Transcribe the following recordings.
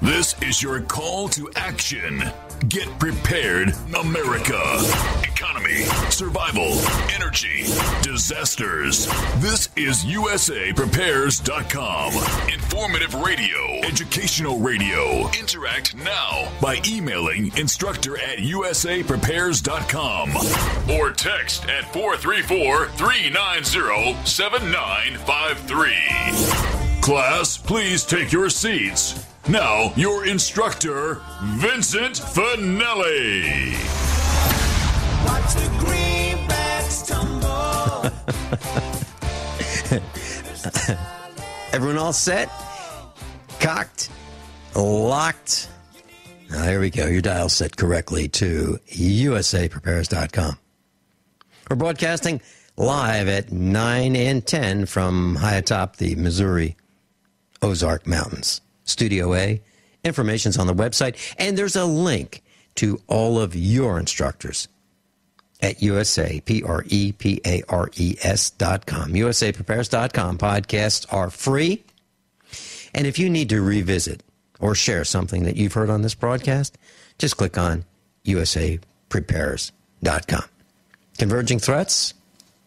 This is your call to action. Get prepared, America. Economy, survival, energy, disasters. This is USAPrepares.com. Informative radio, educational radio. Interact now by emailing instructor@USAPrepares.com or text at 434-390-7953. Class, please take your seats. Now, your instructor, Vincent Finelli. Watch the greenbacks tumble. Everyone all set? Cocked? Locked? Now, there we go. Your dial set correctly to USAPrepares.com. We're broadcasting live at 9 and 10 from high atop the Missouri Ozark Mountains. Studio A. Information's on the website, and there's a link to all of your instructors at USAPrepares.com. USAPrepares.com. Podcasts are free. And if you need to revisit or share something that you've heard on this broadcast, just click on USAPrepares.com. Converging threats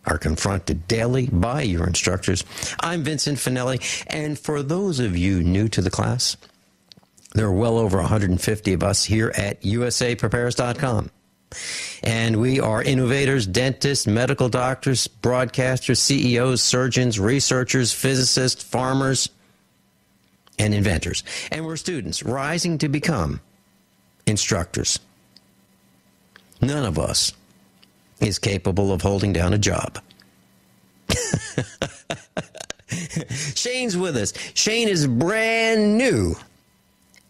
are confronted daily by your instructors. I'm Vincent Finelli, and for those of you new to the class, there are well over 150 of us here at USAPrepares.com. And we are innovators, dentists, medical doctors, broadcasters, CEOs, surgeons, researchers, physicists, farmers, and inventors. And we're students rising to become instructors. None of us is capable of holding down a job. Shayne's with us. Shayne is brand new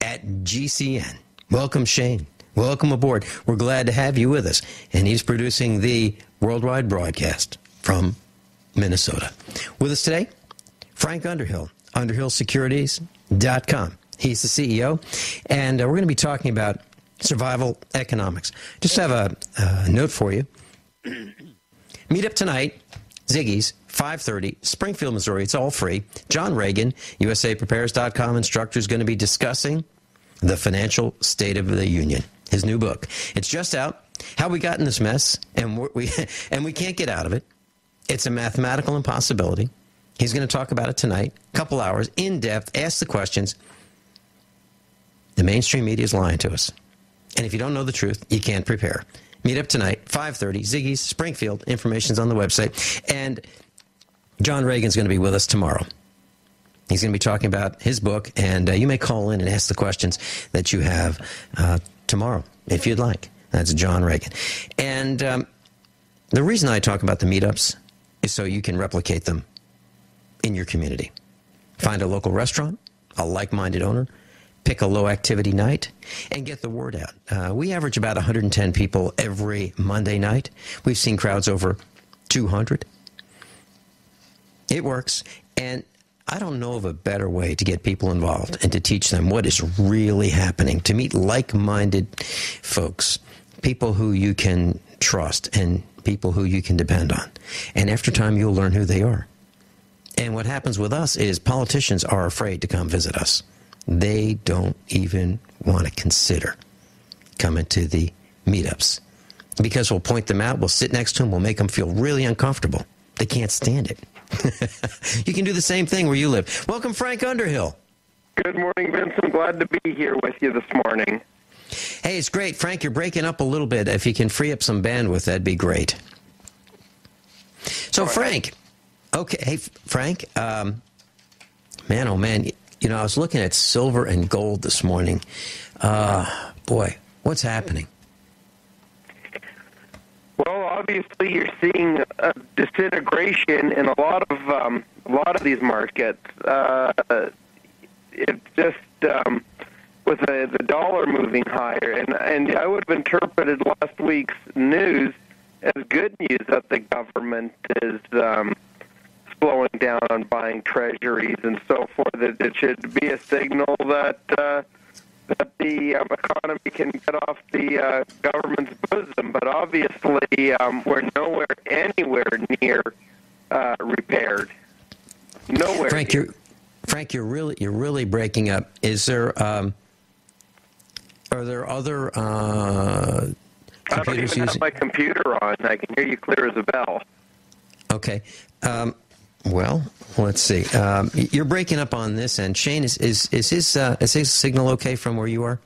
at GCN. Welcome, Shayne. Welcome aboard. We're glad to have you with us. And he's producing the worldwide broadcast from Minnesota. With us today, Frank Underhill, UnderhillSecurities.com. He's the CEO. And we're going to be talking about survival economics. Just have a note for you. Meet up tonight, Ziggy's, 5:30, Springfield, Missouri. It's all free. John Reagan, USAPrepares.com instructor, is going to be discussing the financial state of the union, his new book. It's just out, How We Got in This Mess, and we can't get out of it. It's a mathematical impossibility. He's going to talk about it tonight, a couple hours, in depth, ask the questions. The mainstream media is lying to us. And if you don't know the truth, you can't prepare. Meet up tonight, 5:30, Ziggy's, Springfield. Information's on the website. And John Reagan's going to be with us tomorrow. He's going to be talking about his book, and you may call in and ask the questions that you have tomorrow, if you'd like. That's John Reagan. And the reason I talk about the meetups is so you can replicate them in your community. Find a local restaurant, a like-minded owner, pick a low-activity night, and get the word out. We average about 110 people every Monday night. We've seen crowds over 200. It works, and I don't know of a better way to get people involved and to teach them what is really happening, to meet like-minded folks, people who you can trust and people who you can depend on. And after time, you'll learn who they are. And what happens with us is politicians are afraid to come visit us. They don't even want to consider coming to the meetups because we'll point them out, we'll sit next to them, we'll make them feel really uncomfortable. They can't stand it. You can do the same thing where you live. Welcome, Frank Underhill. Good morning, Vincent. Glad to be here with you this morning. Hey, it's great. Frank, you're breaking up a little bit. If you can free up some bandwidth, that'd be great. So, Frank, okay, hey, Frank, man, oh, man, you know, I was looking at silver and gold this morning. Boy, what's happening? Well, obviously, you're seeing a disintegration in a lot of these markets. It's just with the dollar moving higher, and I would have interpreted last week's news as good news that the government is slowing down on buying treasuries and so forth. That it should be a signal that the economy can get off the government's bosom, but obviously we're anywhere near repaired. Nowhere. Frank, you're really breaking up. Is there Are there other I don't computers even have using? my computer on. I can hear you clear as a bell. Okay. Well, let's see. You're breaking up on this end. Shayne, is his signal okay from where you are?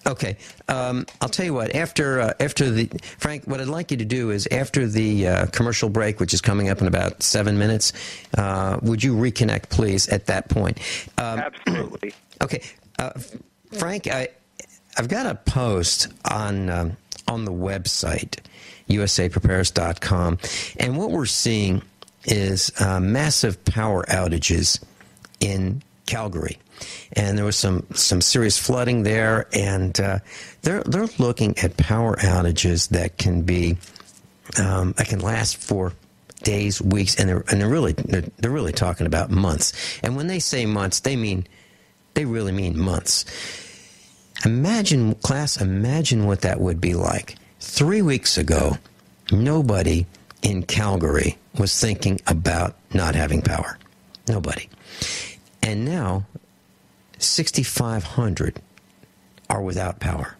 Okay. I'll tell you what. After the Frank, what I'd like you to do is after the commercial break, which is coming up in about 7 minutes, would you reconnect, please, at that point? Absolutely. Okay, Frank, I've got a post on the website, usaprepares.com, and what we're seeing is massive power outages in Calgary, and there was some serious flooding there, and they're looking at power outages that can be that can last for days, weeks, and they're really talking about months. And when they say months, they really mean months. Imagine what that would be like. 3 weeks ago, nobody in Calgary was thinking about not having power. Nobody. And now, 6,500 are without power.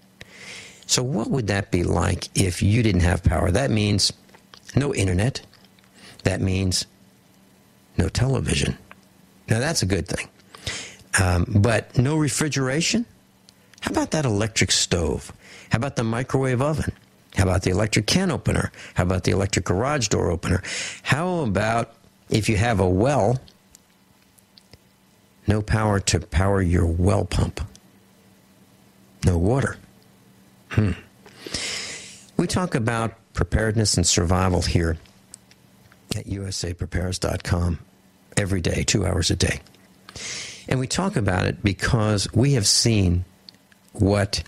So what would that be like if you didn't have power? That means no internet. That means no television. Now, that's a good thing. But no refrigeration? How about that electric stove? How about the microwave oven? How about the electric can opener? How about the electric garage door opener? How about if you have a well, no power to power your well pump? No water. We talk about preparedness and survival here at usaprepares.com every day, 2 hours a day. And we talk about it because we have seen what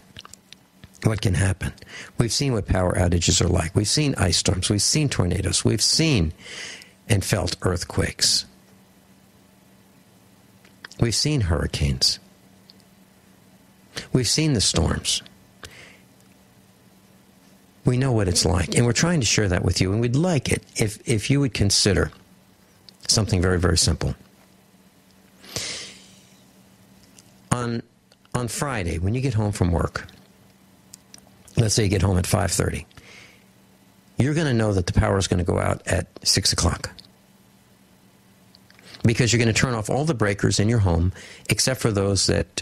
can happen. We've seen what power outages are like. We've seen ice storms. We've seen tornadoes. We've seen and felt earthquakes. We've seen hurricanes. We've seen the storms. We know what it's like, and we're trying to share that with you, and we'd like it if you would consider something very, very simple. On Friday, when you get home from work, let's say you get home at 5:30, you're going to know that the power is going to go out at 6 o'clock. Because you're going to turn off all the breakers in your home, except for those that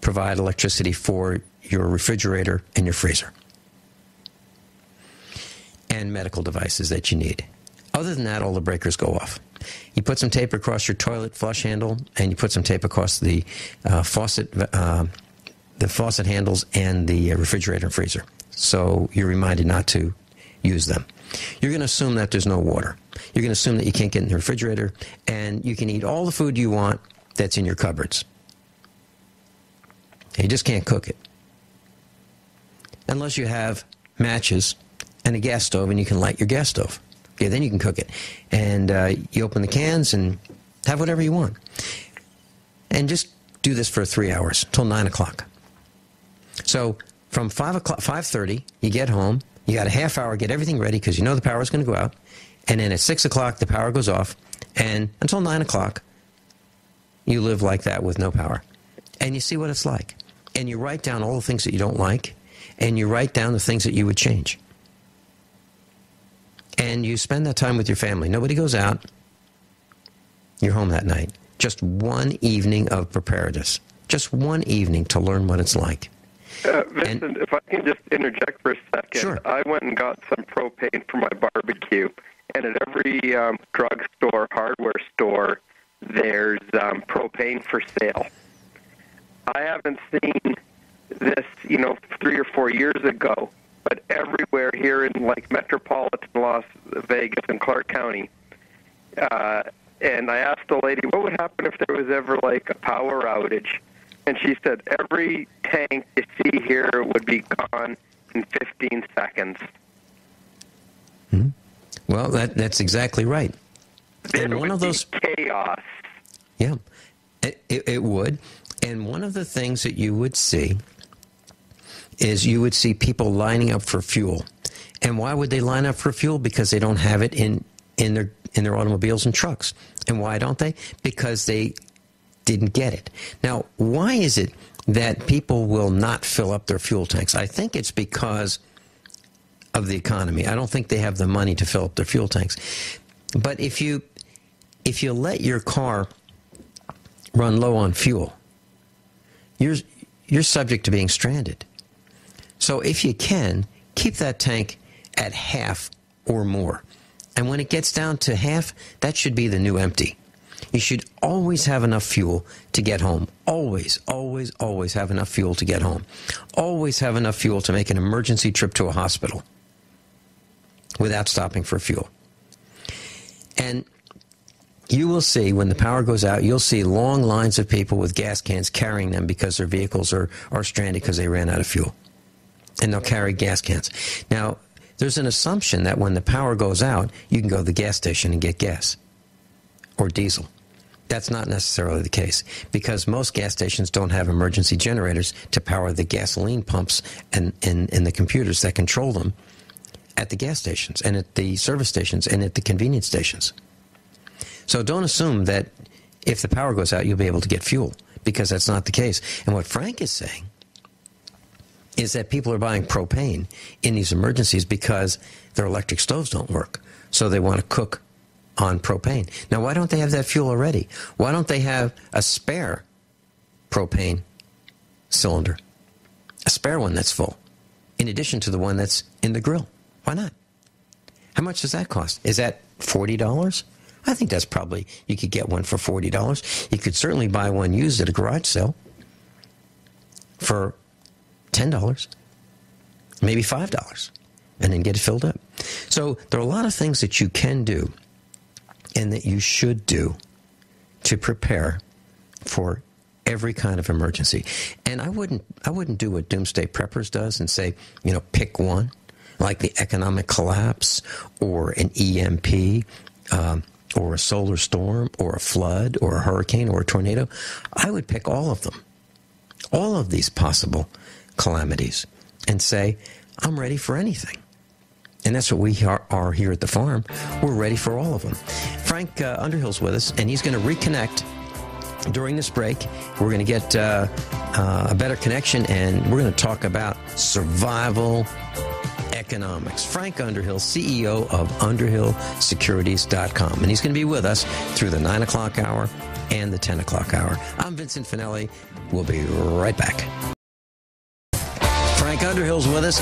provide electricity for your refrigerator and your freezer. And medical devices that you need. Other than that, all the breakers go off. You put some tape across your toilet flush handle, and you put some tape across the faucet handles and the refrigerator and freezer. So you're reminded not to use them. You're going to assume that there's no water. You're going to assume that you can't get in the refrigerator, and you can eat all the food you want that's in your cupboards. And you just can't cook it. Unless you have matches and a gas stove, and you can light your gas stove. Yeah, then you can cook it. And you open the cans and have whatever you want. And just do this for 3 hours, till 9 o'clock. So from 5:30, you get home. You got a half hour, get everything ready, because you know the power is going to go out. And then at 6 o'clock, the power goes off. And until 9 o'clock, you live like that with no power. And you see what it's like. And you write down all the things that you don't like. And you write down the things that you would change. And you spend that time with your family. Nobody goes out. You're home that night. Just one evening of preparedness. Just one evening to learn what it's like. Vincent, if I can just interject for a second. Sure. I went and got some propane for my barbecue. And at every drugstore, hardware store, there's propane for sale. I haven't seen this, 3 or 4 years ago. But everywhere here in like metropolitan Las Vegas and Clark County, and I asked the lady, what would happen if there was ever like a power outage? And she said, every tank you see here would be gone in 15 seconds. Mm-hmm. Well, that's exactly right. And one of those chaos. Yeah, it would. And one of the things that you would see is you would see people lining up for fuel. And why would they line up for fuel? Because they don't have it in their automobiles and trucks. And why don't they? Because they didn't get it. Now, why is it that people will not fill up their fuel tanks? I think it's because of the economy. I don't think they have the money to fill up their fuel tanks. But if you let your car run low on fuel, you're subject to being stranded. So if you can, keep that tank at half or more. And when it gets down to half, that should be the new empty. You should always have enough fuel to get home. Always, always, always have enough fuel to get home. Always have enough fuel to make an emergency trip to a hospital without stopping for fuel. And you will see, when the power goes out, you'll see long lines of people with gas cans carrying them because their vehicles are stranded because they ran out of fuel. And they'll carry gas cans. Now, there's an assumption that when the power goes out, you can go to the gas station and get gas or diesel. That's not necessarily the case, because most gas stations don't have emergency generators to power the gasoline pumps and the computers that control them at the gas stations and at the service stations and at the convenience stations. So don't assume that if the power goes out, you'll be able to get fuel, because that's not the case. And what Frank is saying is that people are buying propane in these emergencies because their electric stoves don't work. So they want to cook on propane. Now, why don't they have that fuel already? Why don't they have a spare propane cylinder? A spare one that's full, in addition to the one that's in the grill. Why not? How much does that cost? Is that $40? I think that's probably, you could get one for $40. You could certainly buy one used at a garage sale for $10, maybe $5, and then get it filled up. So there are a lot of things that you can do and that you should do to prepare for every kind of emergency. And I wouldn't do what Doomsday Preppers does and say, pick one, like the economic collapse or an EMP, or a solar storm or a flood or a hurricane or a tornado. I would pick all of them, all of these possible calamities, and say, I'm ready for anything. And that's what we are here at the farm. We're ready for all of them. Frank Underhill's with us, and he's going to reconnect during this break. We're going to get a better connection, and we're going to talk about survival economics. Frank Underhill, CEO of UnderhillSecurities.com. And he's going to be with us through the 9 o'clock hour and the 10 o'clock hour. I'm Vincent Finelli. We'll be right back. Frank Underhill's with us.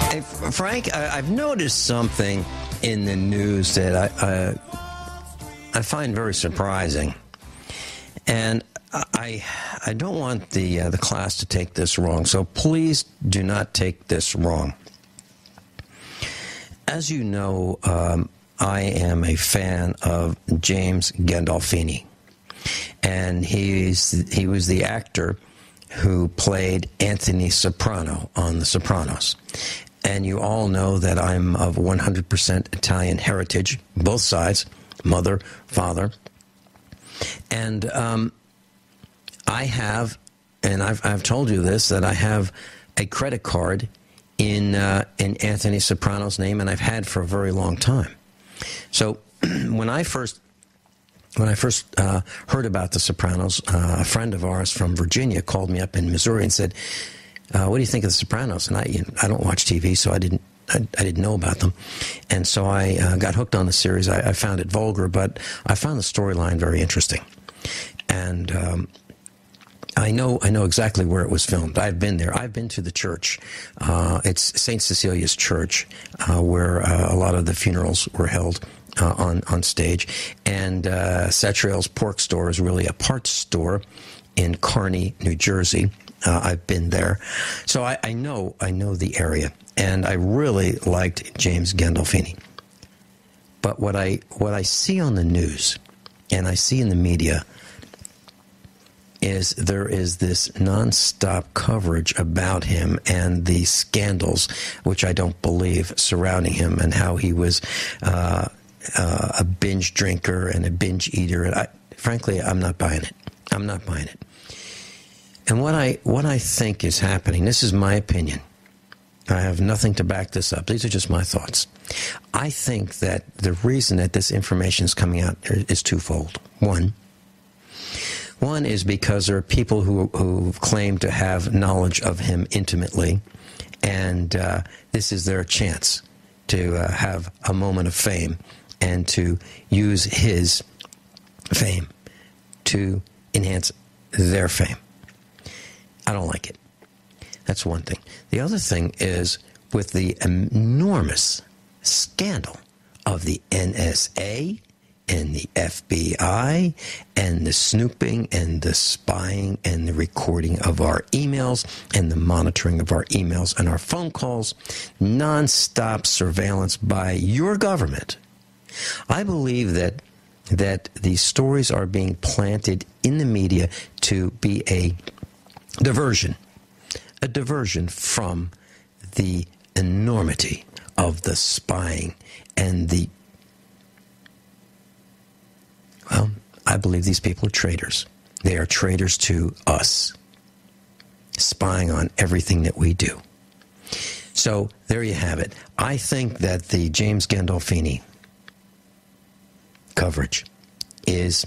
Hey, Frank, I've noticed something in the news that I find very surprising. And I don't want the class to take this wrong, so please do not take this wrong. As you know, I am a fan of James Gandolfini, and he was the actor who played Anthony Soprano on The Sopranos. And you all know that I'm of 100% Italian heritage, both sides, mother, father. And I have, and I've told you this, that I have a credit card in Anthony Soprano's name, and I've had for a very long time. So when I first heard about The Sopranos, a friend of ours from Virginia called me up in Missouri and said, "What do you think of The Sopranos?" And I don't watch TV, so I didn't know about them, and so I got hooked on the series. I found it vulgar, but I found the storyline very interesting, and I know exactly where it was filmed. I've been there. I've been to the church. It's St. Cecilia's Church, where a lot of the funerals were held on stage. And Satriel's Pork Store is really a parts store in Kearney, New Jersey. I've been there. So I know the area. And I really liked James Gandolfini. But what I see on the news and I see in the media is there is this nonstop coverage about him and the scandals, which I don't believe, surrounding him, and how he was a binge drinker and a binge eater. And frankly, I'm not buying it. I'm not buying it. And what I think is happening, this is my opinion. I have nothing to back this up. These are just my thoughts. I think that the reason that this information is coming out is twofold. One, One is because there are people who claim to have knowledge of him intimately, and this is their chance to have a moment of fame and to use his fame to enhance their fame. I don't like it. That's one thing. The other thing is with the enormous scandal of the NSA and the FBI and the snooping and the spying and the recording of our emails and the monitoring of our emails and our phone calls, nonstop surveillance by your government. I believe that these stories are being planted in the media to be a diversion from the enormity of the spying and the, well, I believe these people are traitors. They are traitors to us, spying on everything that we do. So there you have it. I think that the James Gandolfini coverage is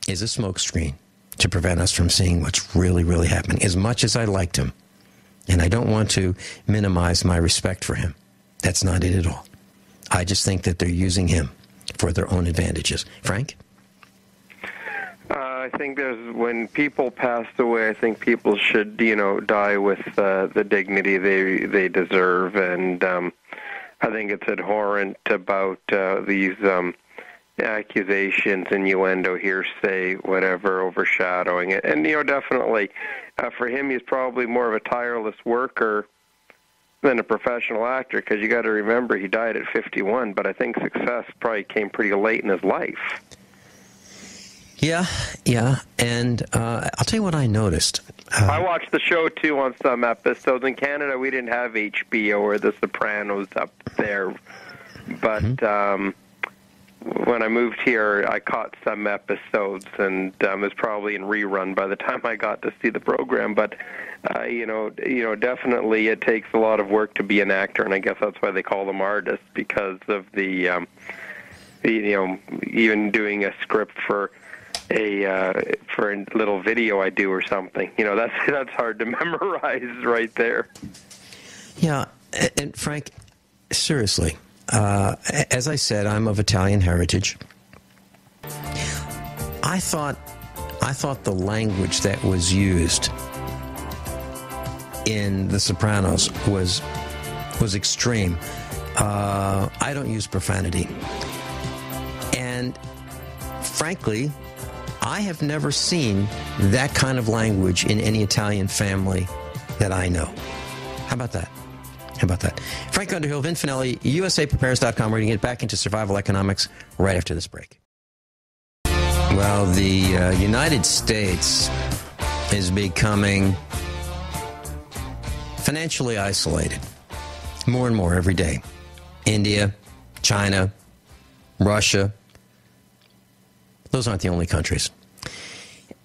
a smokescreen to prevent us from seeing what's really, really happening. As much as I liked him, and I don't want to minimize my respect for him, that's not it at all. I just think that they're using him for their own advantages. Frank? I think when people pass away, I think people should, die with the dignity they deserve, and I think it's abhorrent about these accusations, innuendo, hearsay, whatever, overshadowing it. And, definitely, for him, he's probably more of a tireless worker than a professional actor, because you got to remember he died at 51, but I think success probably came pretty late in his life. Yeah, and I'll tell you what I noticed. I watched the show, too, on some episodes. In Canada, we didn't have HBO or The Sopranos up there, but when I moved here, I caught some episodes, and it was probably in rerun by the time I got to see the program. But definitely it takes a lot of work to be an actor, and I guess that's why they call them artists, because of the even doing a script for a little video I do or something. That's hard to memorize right there. Yeah, and Frank, seriously. As I said, I'm of Italian heritage. I thought the language that was used in The Sopranos was extreme. I don't use profanity, and frankly, I have never seen that kind of language in any Italian family that I know. How about that? Frank Underhill, Vin Finelli, USAPrepares.com. We're going to get back into survival economics right after this break. Well, the United States is becoming financially isolated more and more every day. India, China, Russia, those aren't the only countries.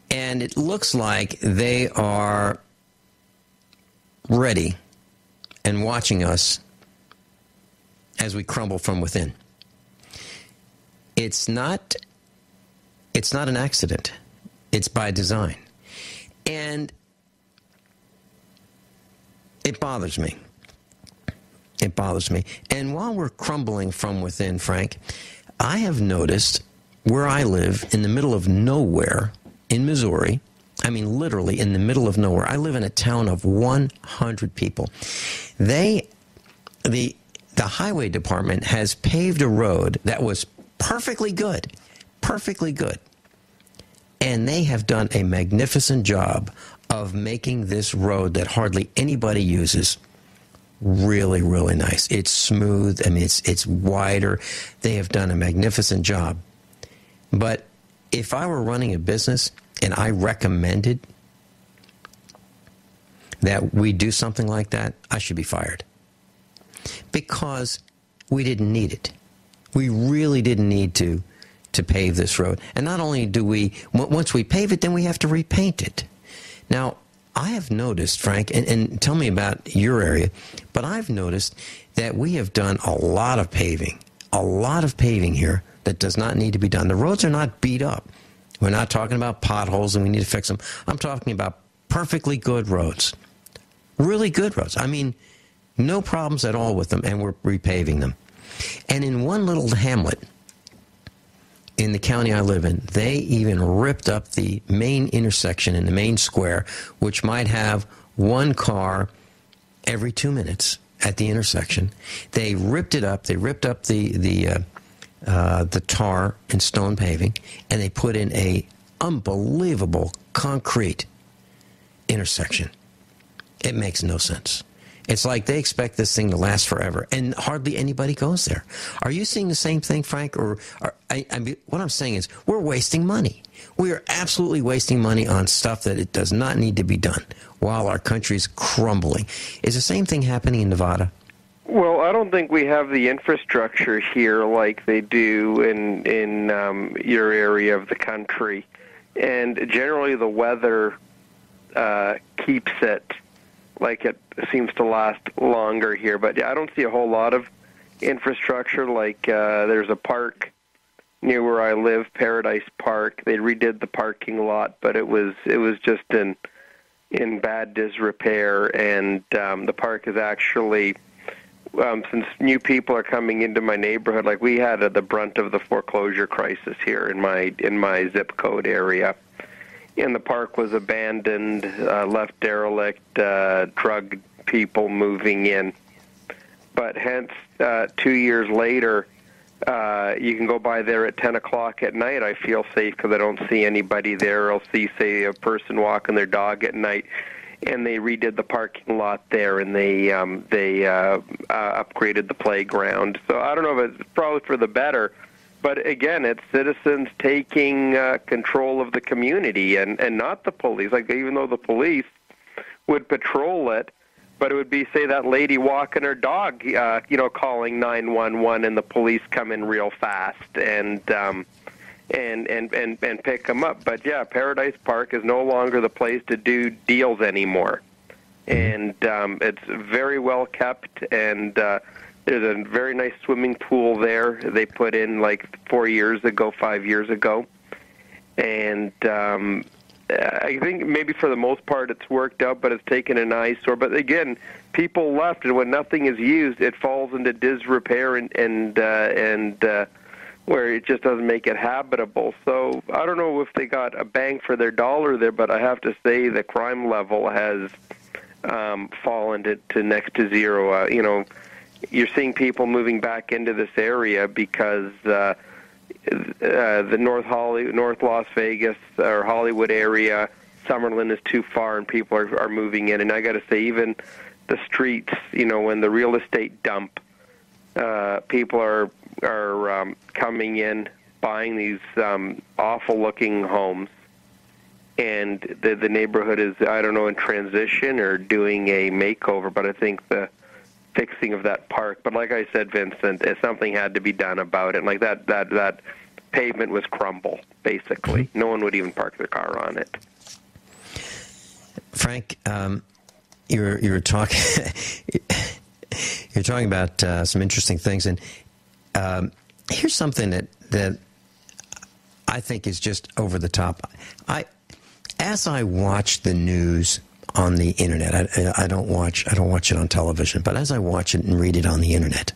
And it looks like they are ready and watching us as we crumble from within. It's not an accident. It's by design. And it bothers me. And while we're crumbling from within, Frank, I have noticed where I live in the middle of nowhere in Missouri, I mean, literally in the middle of nowhere. I live in a town of 100 people. The highway department has paved a road that was perfectly good. And they have done a magnificent job of making this road that hardly anybody uses really, really nice. It's smooth. I mean, it's wider. They have done a magnificent job. But if I were running a business and I recommended that we do something like that, I should be fired. Because we didn't need it. We really didn't need to pave this road. And not only do we, once we pave it, then we have to repaint it. Now, I have noticed, Frank, and tell me about your area, but I've noticed that we have done a lot of paving here that does not need to be done. The roads are not beat up. We're not talking about potholes and we need to fix them. I'm talking about perfectly good roads. Really good roads. I mean, no problems at all with them, and we're repaving them. And in one little hamlet in the county I live in, they even ripped up the main intersection in the main square, which might have one car every 2 minutes at the intersection. They ripped it up. They ripped up the tar and stone paving, and they put in a unbelievable concrete intersection. It makes no sense. It's like they expect this thing to last forever, and hardly anybody goes there. Are you seeing the same thing, Frank? Or what I'm saying is we're wasting money. We are absolutely wasting money on stuff that it does not need to be done while our country's crumbling. Is the same thing happening in Nevada? Well, I don't think we have the infrastructure here like they do in your area of the country. And generally the weather keeps it like it seems to last longer here. But I don't see a whole lot of infrastructure. Like there's a park near where I live, Paradise Park. They redid the parking lot, but it was just in bad disrepair. And the park is actually, since new people are coming into my neighborhood, like we had the brunt of the foreclosure crisis here in my zip code area. And the park was abandoned, left derelict, drug people moving in. But hence, 2 years later, you can go by there at 10 o'clock at night. I feel safe because I don't see anybody there. I'll see, say, a person walking their dog at night. And they redid the parking lot there, and they upgraded the playground. So I don't know if it's probably for the better. But again, it's citizens taking control of the community and not the police. Like, even though the police would patrol it, but it would be, say, that lady walking her dog, calling 911, and the police come in real fast and pick them up. But yeah, Paradise Park is no longer the place to do deals anymore, and it's very well kept and. There's a very nice swimming pool there. They put in like 5 years ago. And I think maybe for the most part it's worked out, but it's taken an eyesore. But again, people left, and when nothing is used, it falls into disrepair and where it just doesn't make it habitable. So I don't know if they got a bang for their dollar there, but I have to say the crime level has fallen to next to zero. You're seeing people moving back into this area because the North Las Vegas or Hollywood area, Summerlin is too far, and people are moving in. And I got to say, even the streets, when the real estate dump, people are coming in, buying these awful-looking homes, and the neighborhood is, I don't know, in transition or doing a makeover. But I think the fixing of that park. But like I said, Vincent, something had to be done about it. Like that pavement was crumble, basically. No one would even park their car on it. Frank, you're talking about some interesting things, and here's something that I think is just over the top. As I watch the news on the internet, I don't watch it on television, but as I watch it and read it on the internet,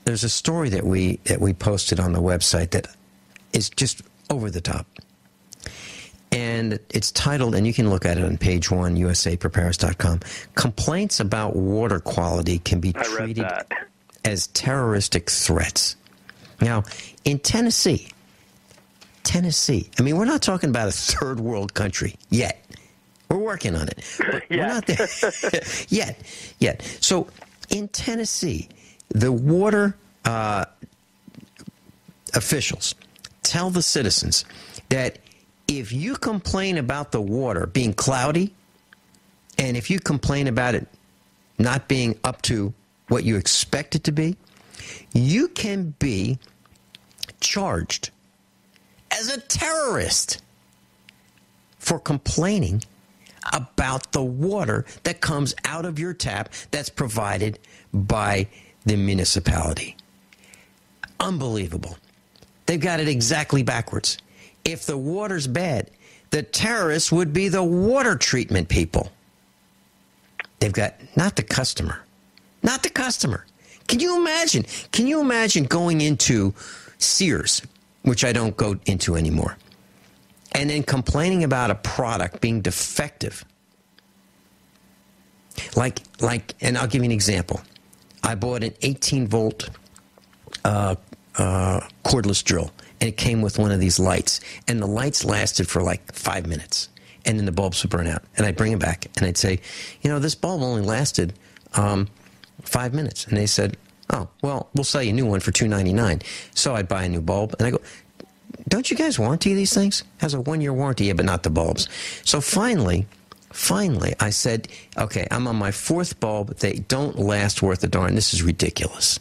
there's a story that we posted on the website that is just over the top. And it's titled, and you can look at it on page 1, usaprepares.com, Complaints about water quality can be treated as terroristic threats. Now, in Tennessee, I mean, we're not talking about a third world country yet. We're working on it. But we're not there yet. So in Tennessee, the water officials tell the citizens that if you complain about the water being cloudy, and if you complain about it not being up to what you expect it to be, you can be charged as a terrorist for complaining about the water that comes out of your tap that's provided by the municipality. Unbelievable. They've got it exactly backwards. if the water's bad, the terrorists would be the water treatment people. They've got not the customer. Not the customer. Can you imagine? Can you imagine going into Sears, which I don't go into anymore, and then complaining about a product being defective? Like, and I'll give you an example. I bought an 18-volt cordless drill, and it came with one of these lights, and the lights lasted for like 5 minutes, and then the bulbs would burn out. And I'd bring it back, and I'd say, this bulb only lasted 5 minutes. And they said, oh, well, we'll sell you a new one for $2.99. So I'd buy a new bulb, and I go, don't you guys warranty these things? It has a 1-year warranty, yeah, but not the bulbs. So finally, I said, okay, I'm on my 4th bulb. They don't last worth a darn. This is ridiculous.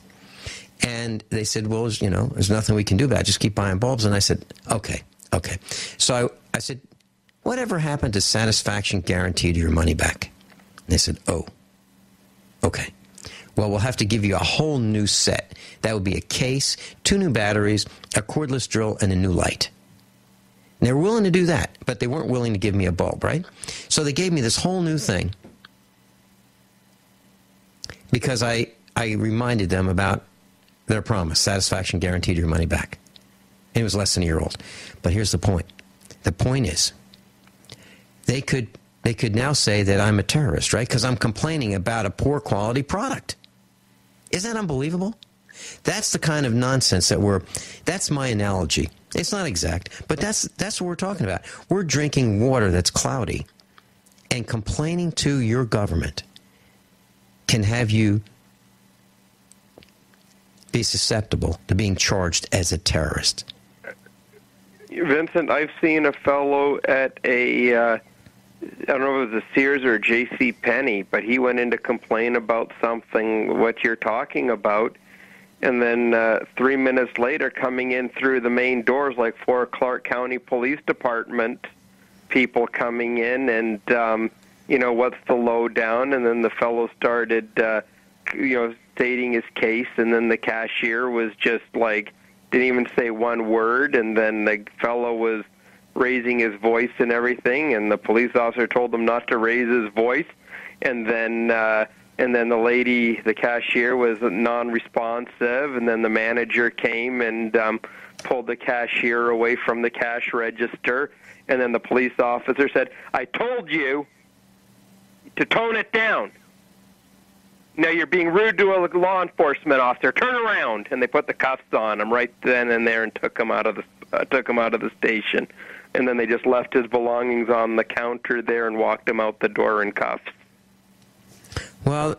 And they said, well, there's nothing we can do about it. Just keep buying bulbs. And I said, okay. So I said, whatever happened to satisfaction guaranteed your money back? And they said, oh, okay. Well, we'll have to give you a whole new set. That would be a case, 2 new batteries, a cordless drill, and a new light. And they were willing to do that, but they weren't willing to give me a bulb, right? So they gave me this whole new thing because I reminded them about their promise, satisfaction guaranteed your money back. And it was less than a year old. But here's the point. The point is, they could now say that I'm a terrorist, right? Because I'm complaining about a poor quality product. Isn't that unbelievable? That's the kind of nonsense that's my analogy. It's not exact, but that's what we're talking about. We're drinking water that's cloudy, and complaining to your government can have you be susceptible to being charged as a terrorist. Vincent, I've seen a fellow at I don't know if it was a Sears or a J.C. Penney, but he went in to complain about something, what you're talking about, and then 3 minutes later, coming in through the main doors, like 4 Clark County Police Department people coming in, and, what's the lowdown? And then the fellow started, stating his case, and then the cashier was just like, didn't even say one word, and then the fellow was raising his voice and everything, and the police officer told him not to raise his voice, and then the lady, the cashier, was non-responsive, and then the manager came and pulled the cashier away from the cash register, and then the police officer said, I told you to tone it down. Now you're being rude to a law enforcement officer. Turn around, and they put the cuffs on him right then and there and took him out of the station. And then they just left his belongings on the counter there and walked him out the door in cuffs. Well,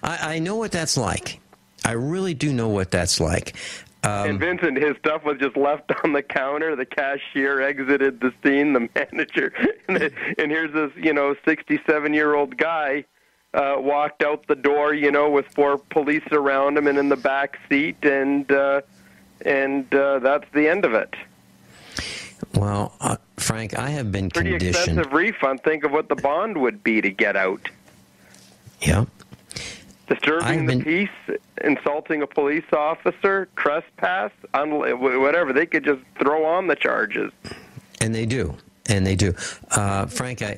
I know what that's like. I really do know what that's like. And Vincent, his stuff was just left on the counter. The cashier exited the scene, the manager. And here's this, 67-year-old guy walked out the door, with 4 police around him and in the back seat, and that's the end of it. Well, Frank, I have been pretty conditioned. Expensive refund. Think of what the bond would be to get out. Yeah. Disturbing the peace, insulting a police officer, trespass, whatever. They could just throw on the charges. And they do. Frank, I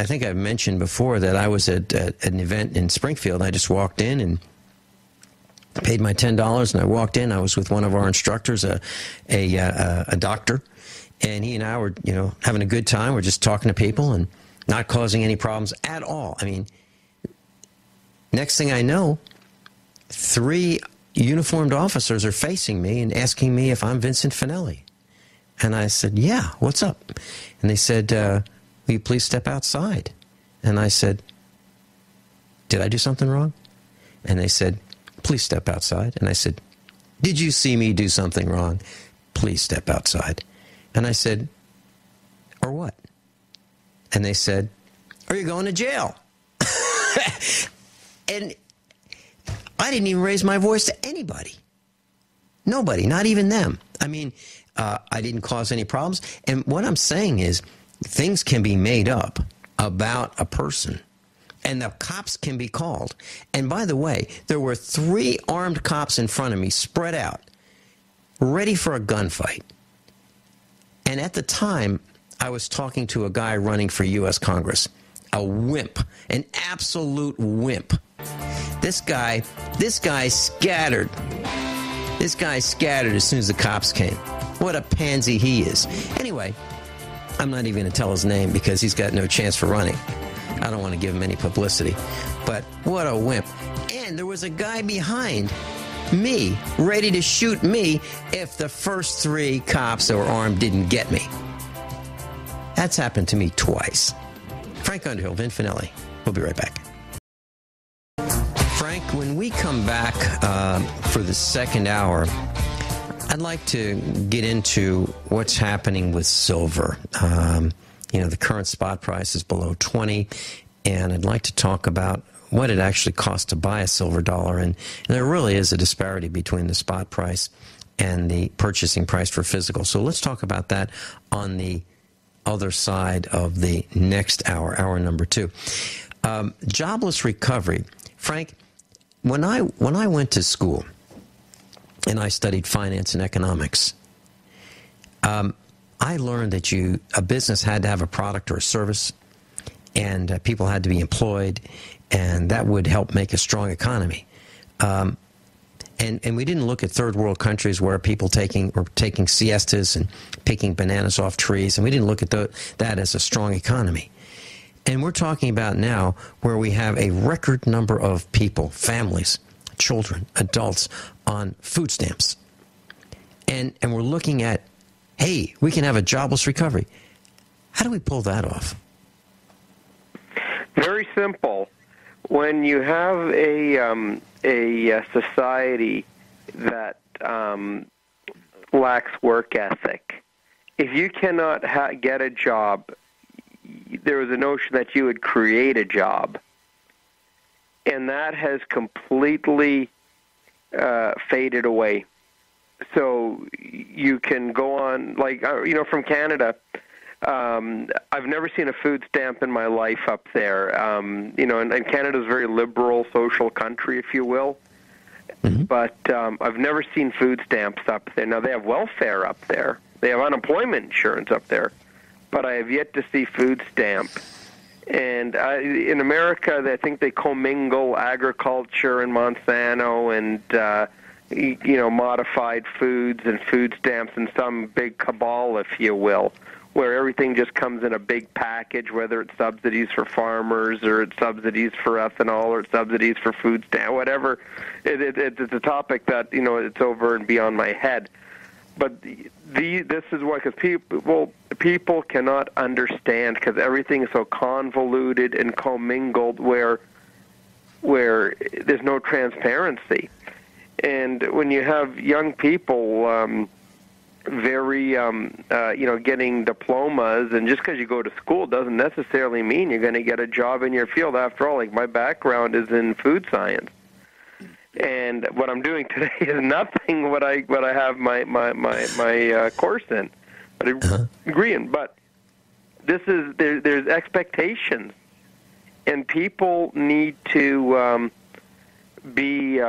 think I've mentioned before that I was at an event in Springfield. I just walked in and paid my $10, and I walked in. I was with one of our instructors, a doctor, and he and I were, having a good time. We're just talking to people and not causing any problems at all. I mean, next thing I know, 3 uniformed officers are facing me and asking me if I'm Vincent Finelli. And I said, yeah, what's up? And they said, will you please step outside? And I said, did I do something wrong? And they said, please step outside. And I said, did you see me do something wrong? Please step outside. And I said, or what? And they said, are you going to jail? And I didn't even raise my voice to anybody. Nobody, not even them. I mean, I didn't cause any problems. And what I'm saying is things can be made up about a person, and the cops can be called. And by the way, there were 3 armed cops in front of me, spread out, ready for a gunfight. And at the time, I was talking to a guy running for U.S. Congress, a wimp, an absolute wimp. This guy scattered. This guy scattered as soon as the cops came. What a pansy he is. Anyway, I'm not even going to tell his name because he's got no chance for running. I don't want to give him any publicity. But what a wimp. And there was a guy behind me ready to shoot me if the first 3 cops that were armed didn't get me. That's happened to me twice. Frank Underhill, Vin Finelli. We'll be right back. Frank, when we come back for the second hour, I'd like to get into what's happening with silver. The current spot price is below 20, and I'd like to talk about what it actually costs to buy a silver dollar. And there really is a disparity between the spot price and the purchasing price for physical. So let's talk about that on the other side of the next hour, hour number 2. Jobless recovery. Frank, when I went to school and I studied finance and economics, I learned that a business had to have a product or a service, and people had to be employed, and that would help make a strong economy. And we didn't look at third world countries where people were taking siestas and picking bananas off trees, and we didn't look at that as a strong economy. And we're talking about now where we have a record number of people, families, children, adults on food stamps. And we're looking at, hey, we can have a jobless recovery. How do we pull that off? Very simple. When you have a society that lacks work ethic, if you cannot get a job, there was a notion that you would create a job, and that has completely faded away. So you can go on, from Canada. I've never seen a food stamp in my life up there. And Canada's a very liberal social country, if you will. Mm-hmm. But I've never seen food stamps up there. Now, they have welfare up there. They have unemployment insurance up there. But I have yet to see food stamp. And in America, I think they commingle agriculture and Monsanto and modified foods and food stamps in some big cabal, if you will, where everything just comes in a big package, whether it's subsidies for farmers or it's subsidies for ethanol or it's subsidies for food stamp, whatever. It's a topic that, it's over and beyond my head. But this is why, because people cannot understand, because everything is so convoluted and commingled where there's no transparency. And when you have young people getting diplomas, and just because you go to school doesn't necessarily mean you're going to get a job in your field. After all, my background is in food science. And what I'm doing today is nothing what I have my course in, but I agree in. But there's expectations, and people need to be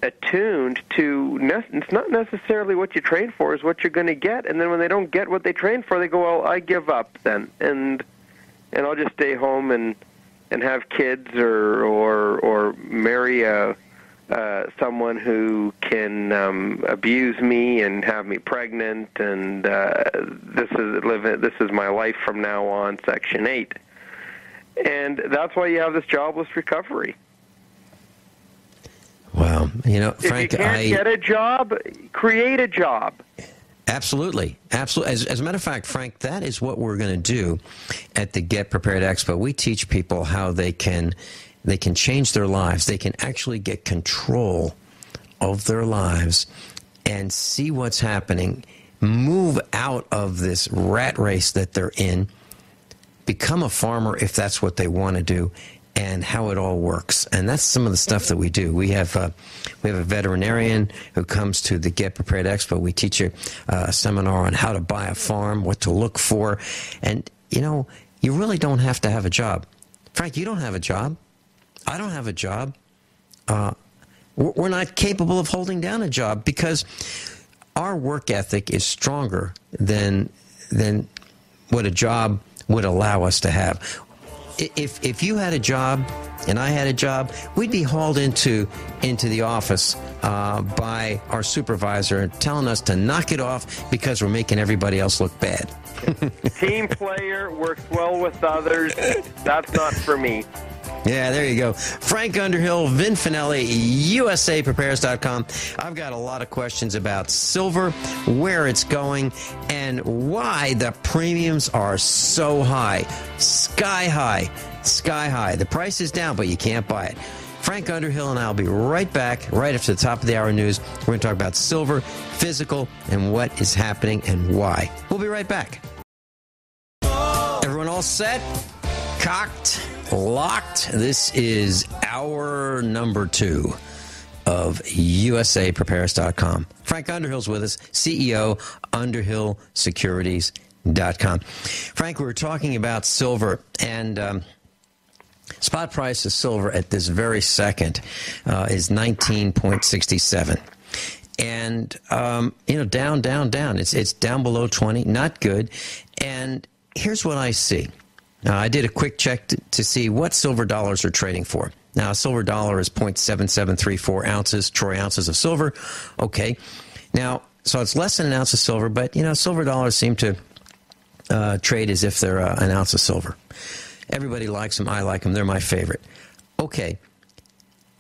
attuned to. It's not necessarily what you train for; is what you're going to get. And then when they don't get what they train for, they go, "Well, I give up then, and I'll just stay home and have kids or marry someone who can abuse me and have me pregnant, and this is my life from now on, Section 8. And that's why you have this jobless recovery. Wow. Frank, if you can't get a job, create a job. Absolutely. Absolutely. As a matter of fact, Frank, that is what we're going to do at the Get Prepared Expo. We teach people how they can change their lives. They can actually get control of their lives and see what's happening, move out of this rat race that they're in, become a farmer if that's what they want to do, and how it all works. And that's some of the stuff that we do. We have a veterinarian who comes to the Get Prepared Expo. We teach you a seminar on how to buy a farm, what to look for. And, you really don't have to have a job. Frank, you don't have a job. I don't have a job. We're not capable of holding down a job because our work ethic is stronger than what a job would allow us to have. If you had a job and I had a job, we'd be hauled into the office by our supervisor telling us to knock it off because we're making everybody else look bad. Team player, works well with others. That's not for me. Yeah, there you go. Frank Underhill, Vin Finelli, USAprepares.com. I've got a lot of questions about silver, where it's going, and why the premiums are so high. Sky high. Sky high. The price is down, but you can't buy it. Frank Underhill and I will be right back, right after the top of the hour news. We're going to talk about silver, physical, and what is happening and why. We'll be right back. Everyone all set? Cocked? Locked? This is hour number 2 of USAprepares.com. Frank Underhill's with us, CEO, UnderhillSecurities.com. Frank, we were talking about silver, and spot price of silver at this very second is 19.67. And, down. It's down below 20, not good. And here's what I see. I did a quick check to see what silver dollars are trading for. Now, a silver dollar is 0.7734 ounces, troy ounces of silver. Okay. Now, so it's less than an ounce of silver, but, silver dollars seem to trade as if they're an ounce of silver. Everybody likes them. I like them. They're my favorite. Okay.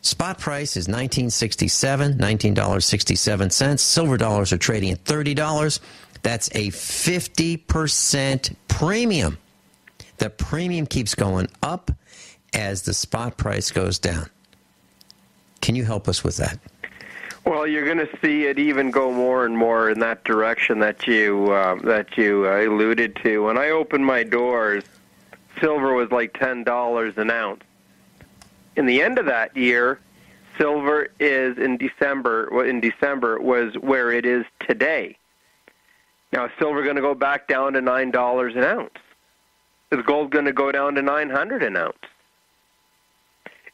Spot price is $19.67. Silver dollars are trading at $30. That's a 50% premium. The premium keeps going up as the spot price goes down. Can you help us with that? Well, you're going to see it even go more and more in that direction that you alluded to. When I opened my doors, silver was like $10 an ounce. In the end of that year, silver is in December was where it is today. Now, is silver going to go back down to $9 an ounce? Is gold going to go down to $900 an ounce?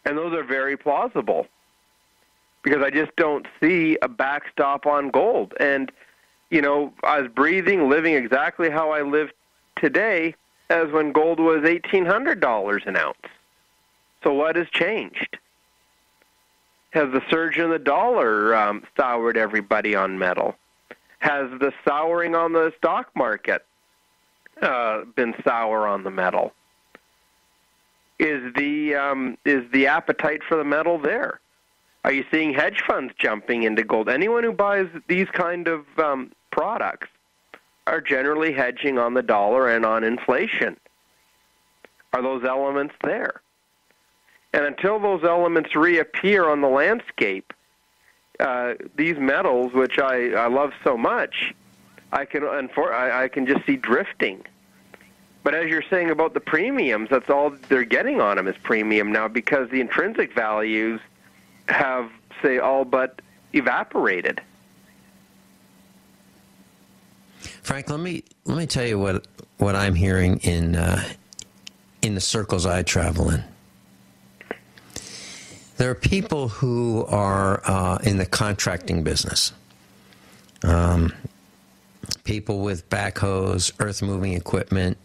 And those are very plausible because I just don't see a backstop on gold. And, I was living exactly how I live today as when gold was $1,800 an ounce. So what has changed? Has the surge in the dollar soured everybody on metal? Has the souring on the stock market been sour on the metal? Is the appetite for the metal there? Are you seeing hedge funds jumping into gold? Anyone who buys these kind of products are generally hedging on the dollar and on inflation. Are those elements there? And until those elements reappear on the landscape, these metals, which I love so much, I can just see drifting. But as you're saying about the premiums, that's all they're getting on them is premium now because the intrinsic values have, say, all but evaporated. Frank, let me tell you what I'm hearing in the circles I travel in. There are people who are in the contracting business. People with backhoes, earth-moving equipment,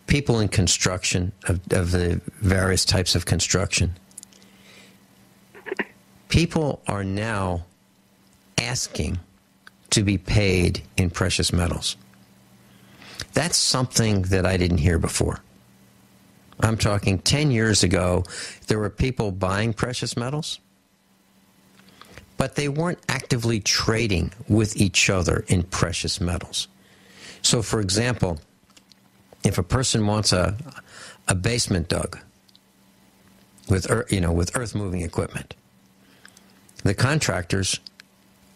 people in construction of the various types of construction. People are now asking to be paid in precious metals. That's something that I didn't hear before. I'm talking 10 years ago, there were people buying precious metals, but they weren't actively trading with each other in precious metals. So, for example, if a person wants a basement dug with earth-moving equipment, the contractors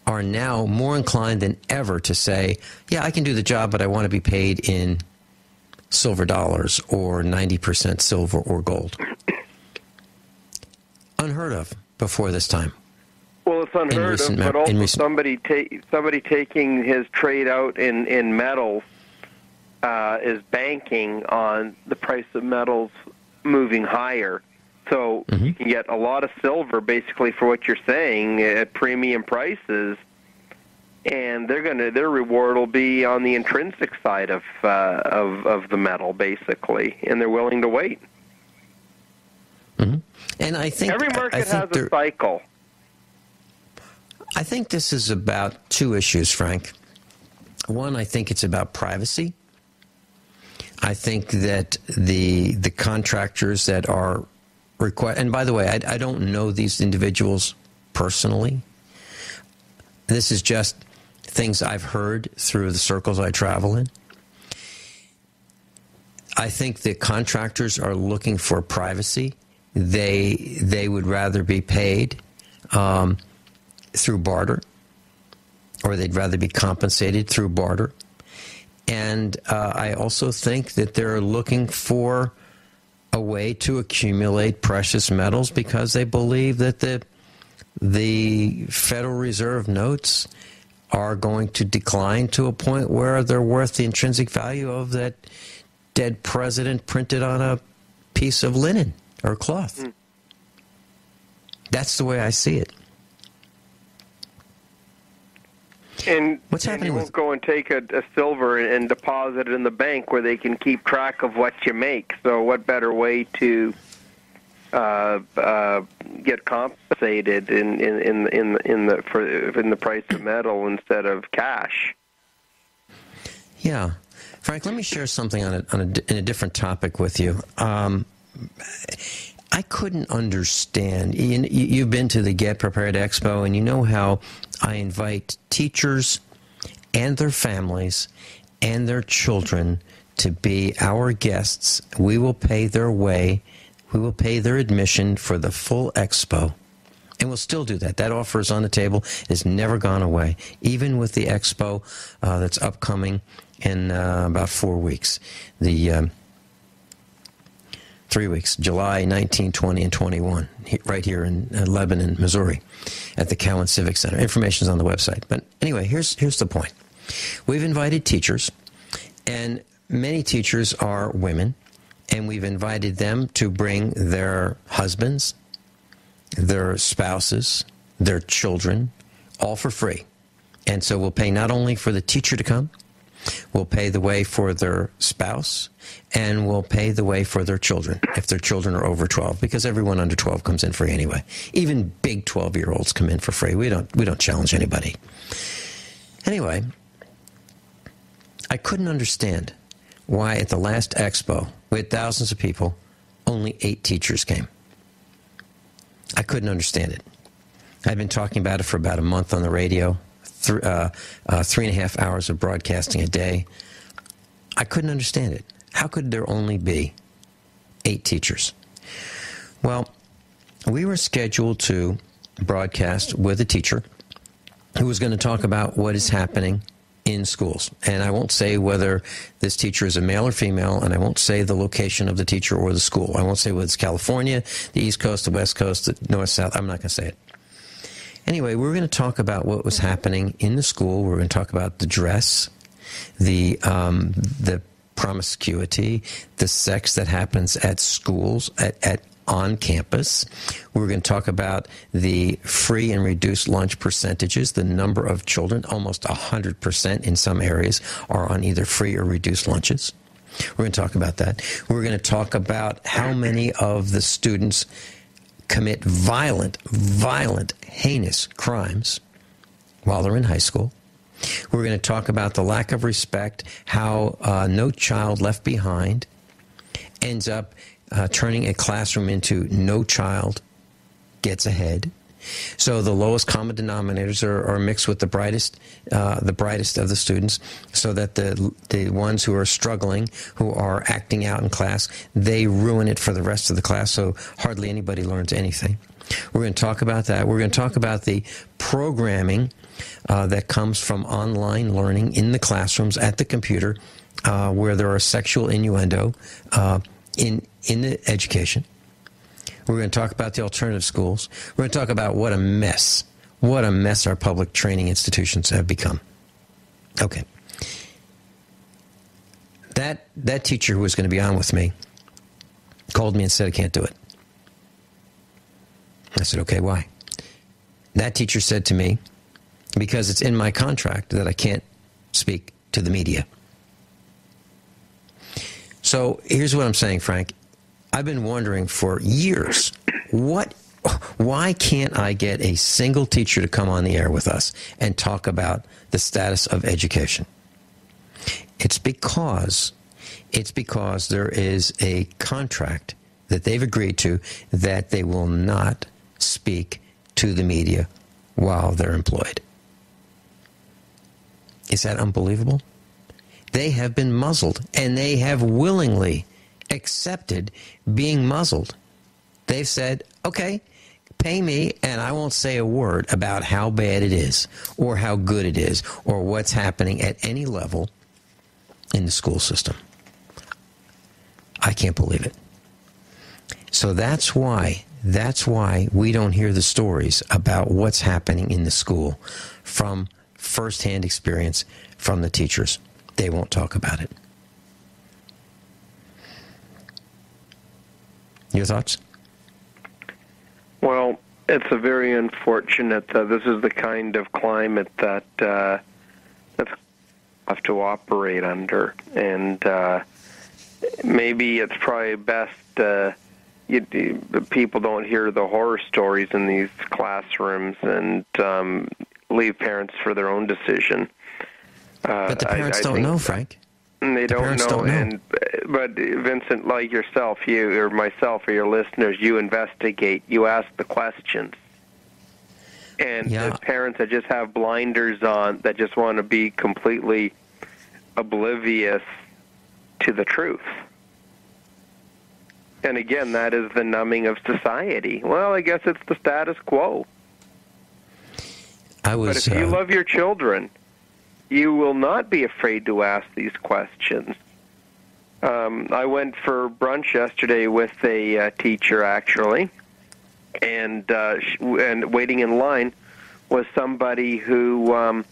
are now more inclined than ever to say, yeah, I can do the job, but I want to be paid in silver dollars or 90% silver or gold. Unheard of before this time. Well, it's unheard of, but also somebody taking his trade out in metals is banking on the price of metals moving higher. So you can get a lot of silver, basically, for what you're saying, at premium prices, and their reward will be on the intrinsic side of the metal, basically, and they're willing to wait. Mm-hmm. And I think every market has a cycle. I think this is about two issues, Frank. One, I think it's about privacy. I think that the contractors that are required, and by the way, I don't know these individuals personally. This is just things I've heard through the circles I travel in. I think the contractors are looking for privacy. They would rather be paid through barter, or they'd rather be compensated through barter. And I also think that they're looking for a way to accumulate precious metals because they believe that the Federal Reserve notes are going to decline to a point where they're worth the intrinsic value of that dead president printed on a piece of linen or cloth. Mm. That's the way I see it. And what's happening? You won't go and take a silver and deposit it in the bank where they can keep track of what you make. So, what better way to get compensated in the price of metal instead of cash? Yeah, Frank. Let me share something in a different topic with you. I couldn't understand. You've been to the Get Prepared Expo, and you know how I invite teachers and their families and their children to be our guests. We will pay their way. We will pay their admission for the full expo. And we'll still do that. That offer is on the table. It's never gone away, even with the expo that's upcoming in about 4 weeks. 3 weeks, July 19, 20, and 21, right here in Lebanon, Missouri, at the Cowan Civic Center. Information's on the website. But anyway, here's the point. We've invited teachers, and many teachers are women, and we've invited them to bring their husbands, their spouses, their children, all for free. And so we'll pay not only for the teacher to come, we'll pay the way for their spouse, and we'll pay the way for their children, if their children are over 12, because everyone under 12 comes in free anyway. Even big 12-year-olds come in for free. We don't challenge anybody. Anyway, I couldn't understand why at the last expo, we had thousands of people, only 8 teachers came. I couldn't understand it. I've been talking about it for about a month on the radio. 3.5 hours of broadcasting a day. I couldn't understand it. How could there only be 8 teachers? Well, we were scheduled to broadcast with a teacher who was going to talk about what is happening in schools. And I won't say whether this teacher is a male or female, and I won't say the location of the teacher or the school. I won't say whether it's California, the East Coast, the West Coast, the North, South. I'm not going to say it. Anyway, we're going to talk about what was happening in the school. We're going to talk about the dress, the promiscuity, the sex that happens at schools, on campus. We're going to talk about the free and reduced lunch percentages, the number of children, almost 100% in some areas, are on either free or reduced lunches. We're going to talk about that. We're going to talk about how many of the students commit violent, heinous crimes while they're in high school. We're going to talk about the lack of respect, how No Child Left Behind ends up turning a classroom into No Child Gets Ahead. So the lowest common denominators are mixed with the brightest of the students, so that the ones who are struggling, who are acting out in class, they ruin it for the rest of the class, so hardly anybody learns anything. We're going to talk about that. We're going to talk about the programming that comes from online learning in the classrooms at the computer, where there are sexual innuendo in the education. We're going to talk about the alternative schools. We're going to talk about what a mess our public training institutions have become. Okay. That teacher who was going to be on with me called me and said, I can't do it. I said, okay, why? That teacher said to me, because it's in my contract that I can't speak to the media. So here's what I'm saying, Frank. I've been wondering for years, why can't I get a single teacher to come on the air with us and talk about the status of education? It's because there is a contract that they've agreed to that they will not speak to the media while they're employed. Is that unbelievable? They have been muzzled, and they have willingly accepted being muzzled. They've said, okay, pay me, and I won't say a word about how bad it is, or how good it is, or what's happening at any level in the school system. I can't believe it. So that's why we don't hear the stories about what's happening in the school from firsthand experience from the teachers. They won't talk about it. Your thoughts? Well, it's a very unfortunate. This is the kind of climate that that's have to operate under, and maybe it's probably best people don't hear the horror stories in these classrooms and leave parents for their own decision. But the parents don't know, Frank. They don't know. But Vincent, like yourself, you or myself or your listeners, you investigate, you ask the questions. And there's parents that just have blinders on, that just want to be completely oblivious to the truth. And again, that is the numbing of society. Well, I guess it's the status quo. But if you love your children, you will not be afraid to ask these questions. I went for brunch yesterday with a teacher, actually, and waiting in line was somebody who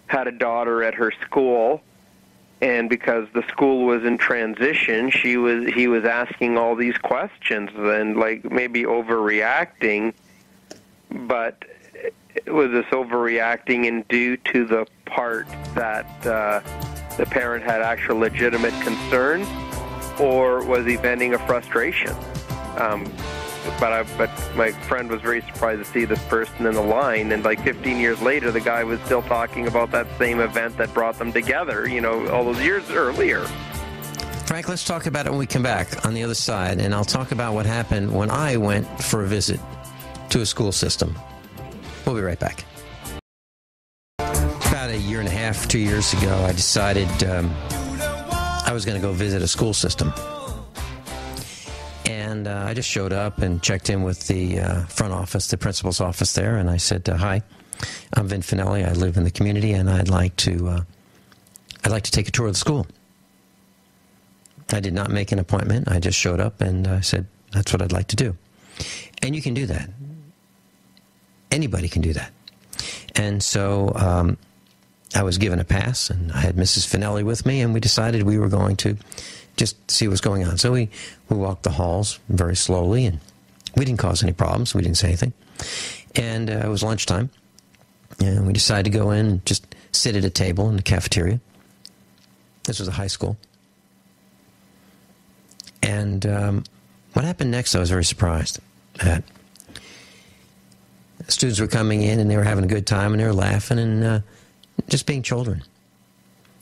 had a daughter at her school, and because the school was in transition, he was asking all these questions and like maybe overreacting, but was this overreacting and due to the part that the parent had actual legitimate concern, or was he venting a frustration? But my friend was very surprised to see this person in the line, and like 15 years later, the guy was still talking about that same event that brought them together, all those years earlier. Frank, let's talk about it when we come back on the other side, and I'll talk about what happened when I went for a visit to a school system. We'll be right back. About a year and a half, 2 years ago, I decided I was going to go visit a school system. And I just showed up and checked in with the front office, the principal's office there, and I said, "Hi, I'm Vincent Finelli. I live in the community, and I'd like to take a tour of the school." I did not make an appointment. I just showed up, and I said, "That's what I'd like to do." And you can do that. Anybody can do that. And so I was given a pass, and I had Mrs. Finelli with me, and we decided we were going to just see what's going on. So we walked the halls very slowly, and we didn't cause any problems. We didn't say anything. And it was lunchtime, and we decided to go in and just sit at a table in the cafeteria. This was a high school. And what happened next, I was very surprised at. Students were coming in, and they were having a good time, and they were laughing and just being children.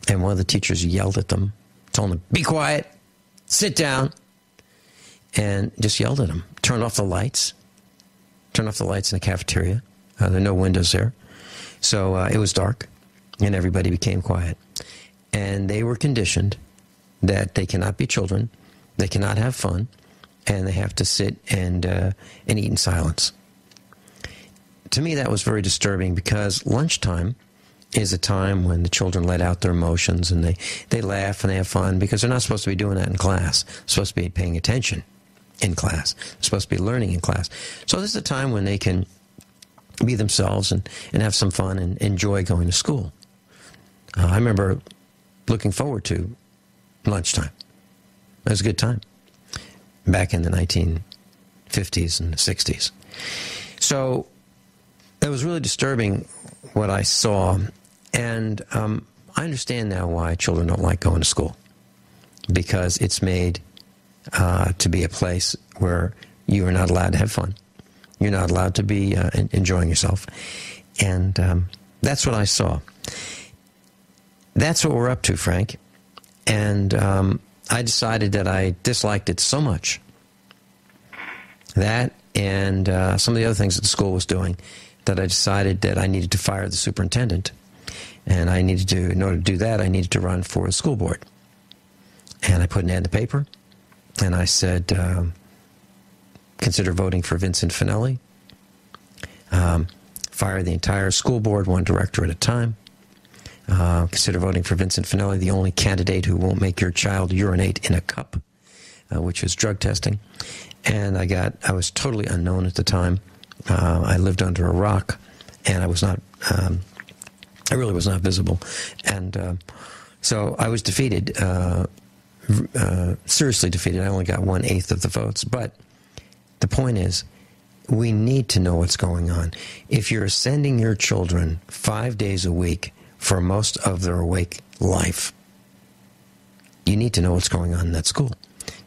And one of the teachers yelled at them, told them, "Be quiet, sit down," and just yelled at them. Turned off the lights. Turned off the lights in the cafeteria. There are no windows there. So it was dark, and everybody became quiet. And they were conditioned that they cannot be children, they cannot have fun, and they have to sit and eat in silence. To me, that was very disturbing, because lunchtime is a time when the children let out their emotions, and they laugh and they have fun, because they're not supposed to be doing that in class. They're supposed to be paying attention in class. They're supposed to be learning in class. So this is a time when they can be themselves and have some fun and enjoy going to school. I remember looking forward to lunchtime. It was a good time back in the 1950s and the 60s. So it was really disturbing what I saw, and I understand now why children don't like going to school, because it's made to be a place where you are not allowed to have fun. You're not allowed to be enjoying yourself. And that's what I saw. That's what we're up to, Frank. And I decided that I disliked it so much, that and some of the other things that the school was doing, that I decided that I needed to fire the superintendent. And I needed to, in order to do that, I needed to run for a school board. And I put an ad in the paper, and I said, consider voting for Vincent Finelli. Fire the entire school board, one director at a time. Consider voting for Vincent Finelli, the only candidate who won't make your child urinate in a cup, which was drug testing. And I was totally unknown at the time. I lived under a rock, and I was not, I really was not visible. And so I was defeated, seriously defeated. I only got 1/8 of the votes. But the point is, we need to know what's going on. If you're sending your children 5 days a week for most of their awake life, you need to know what's going on in that school.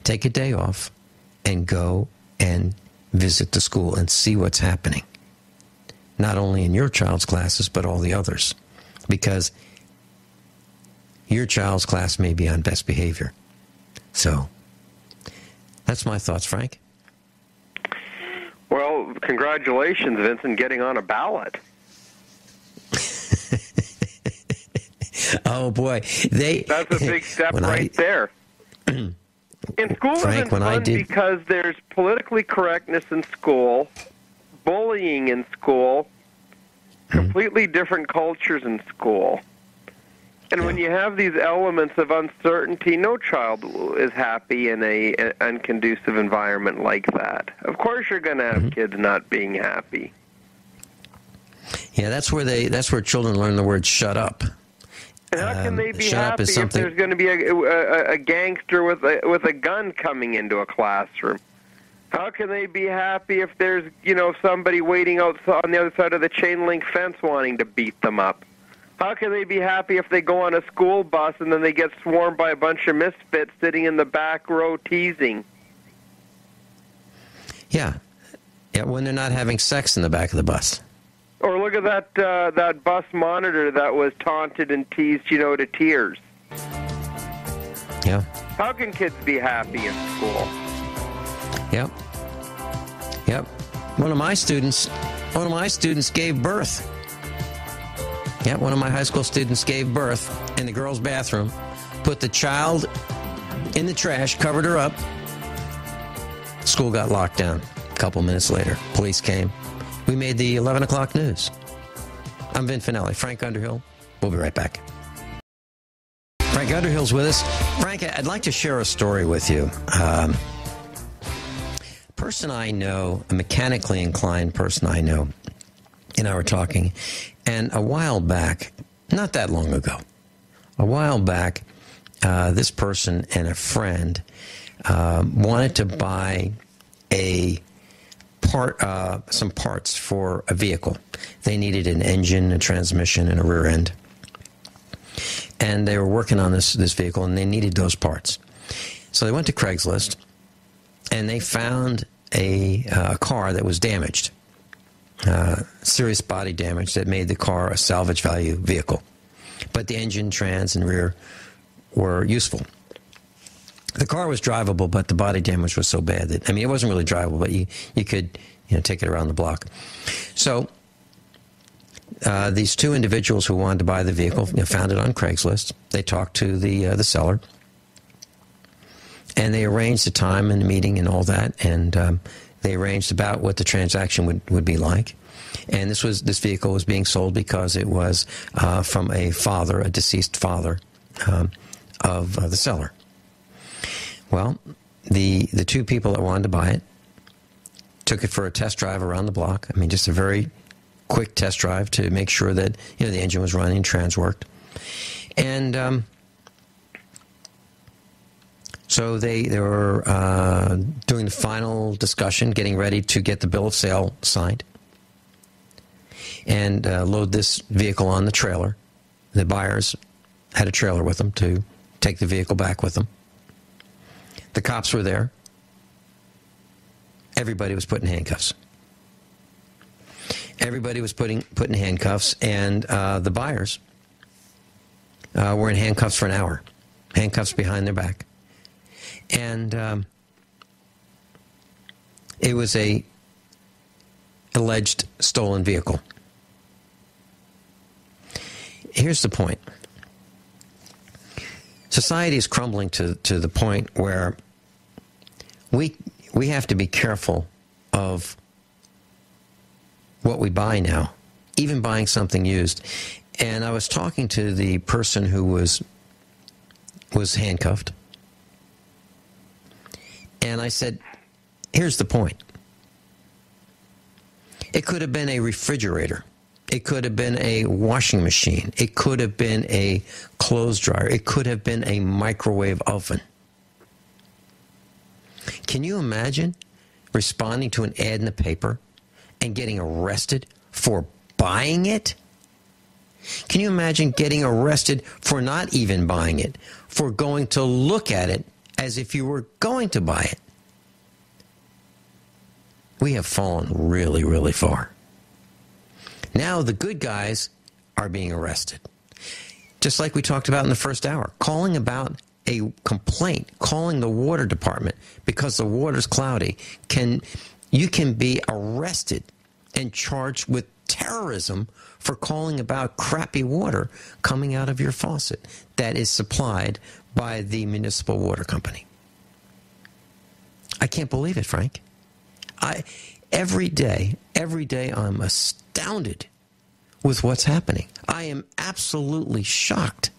Take a day off and go and visit the school and see what's happening. Not only in your child's classes, but all the others. Because your child's class may be on best behavior. So, that's my thoughts, Frank. Well, congratulations, Vincent, getting on a ballot. Oh, boy. That's a big step right there. In school, Frank, isn't fun because there's politically correctness in school, bullying in school, completely different cultures in school. And when you have these elements of uncertainty, no child is happy in an unconducive environment like that. Of course you're going to have kids not being happy. Yeah, that's where children learn the word shut up. And how can they be shut up happy is if something... there's going to be a gangster with a gun coming into a classroom? How can they be happy if there's, somebody waiting out on the other side of the chain link fence wanting to beat them up? How can they be happy if they go on a school bus and then they get swarmed by a bunch of misfits sitting in the back row teasing? Yeah, when they're not having sex in the back of the bus. Or look at that bus monitor that was taunted and teased, to tears. Yeah. How can kids be happy in school? Yep. One of my students gave birth. Yeah, one of my high school students gave birth in the girls' bathroom, put the child in the trash, covered her up. School got locked down. A couple minutes later, police came. We made the 11 o'clock news. I'm Vin Finelli. Frank Underhill. We'll be right back. Frank Underhill's with us. Frank, I'd like to share a story with you. A person I know, a mechanically inclined person I know, and I were talking, and a while back, not that long ago, this person and a friend wanted to buy some parts for a vehicle. They needed an engine, a transmission, and a rear end. And they were working on this vehicle, and they needed those parts. So they went to Craigslist, and they found a car that was damaged. Serious body damage that made the car a salvage value vehicle. But the engine, trans, and rear were useful. The car was drivable, but the body damage was so bad that, it wasn't really drivable, but you could, take it around the block. So these two individuals who wanted to buy the vehicle, found it on Craigslist. They talked to the seller, and they arranged the time and the meeting and all that, and they arranged about what the transaction would be like. And this vehicle was being sold because it was from a deceased father of the seller. Well, the two people that wanted to buy it took it for a test drive around the block. Just a very quick test drive to make sure that the engine was running, trans worked, and so they were doing the final discussion, getting ready to get the bill of sale signed. and load this vehicle on the trailer. The buyers had a trailer with them to take the vehicle back with them. The cops were there. Everybody was put in handcuffs. Everybody was put in handcuffs, and the buyers were in handcuffs for an hour, handcuffs behind their back. And it was a alleged stolen vehicle. Here's the point. Society is crumbling to the point where we have to be careful of what we buy now, even buying something used. And I was talking to the person who was handcuffed, and I said, here's the point. It could have been a refrigerator. It could have been a washing machine. It could have been a clothes dryer. It could have been a microwave oven. Can you imagine responding to an ad in the paper and getting arrested for buying it? Can you imagine getting arrested for not even buying it, for going to look at it as if you were going to buy it? We have fallen really, really far. Now the good guys are being arrested. Just like we talked about in the first hour, calling about a complaint, calling the water department because the water's cloudy, you can be arrested and charged with terrorism for calling about crappy water coming out of your faucet that is supplied by the municipal water company. I can't believe it, Frank. Every day I'm astounded with what's happening. I am absolutely shocked.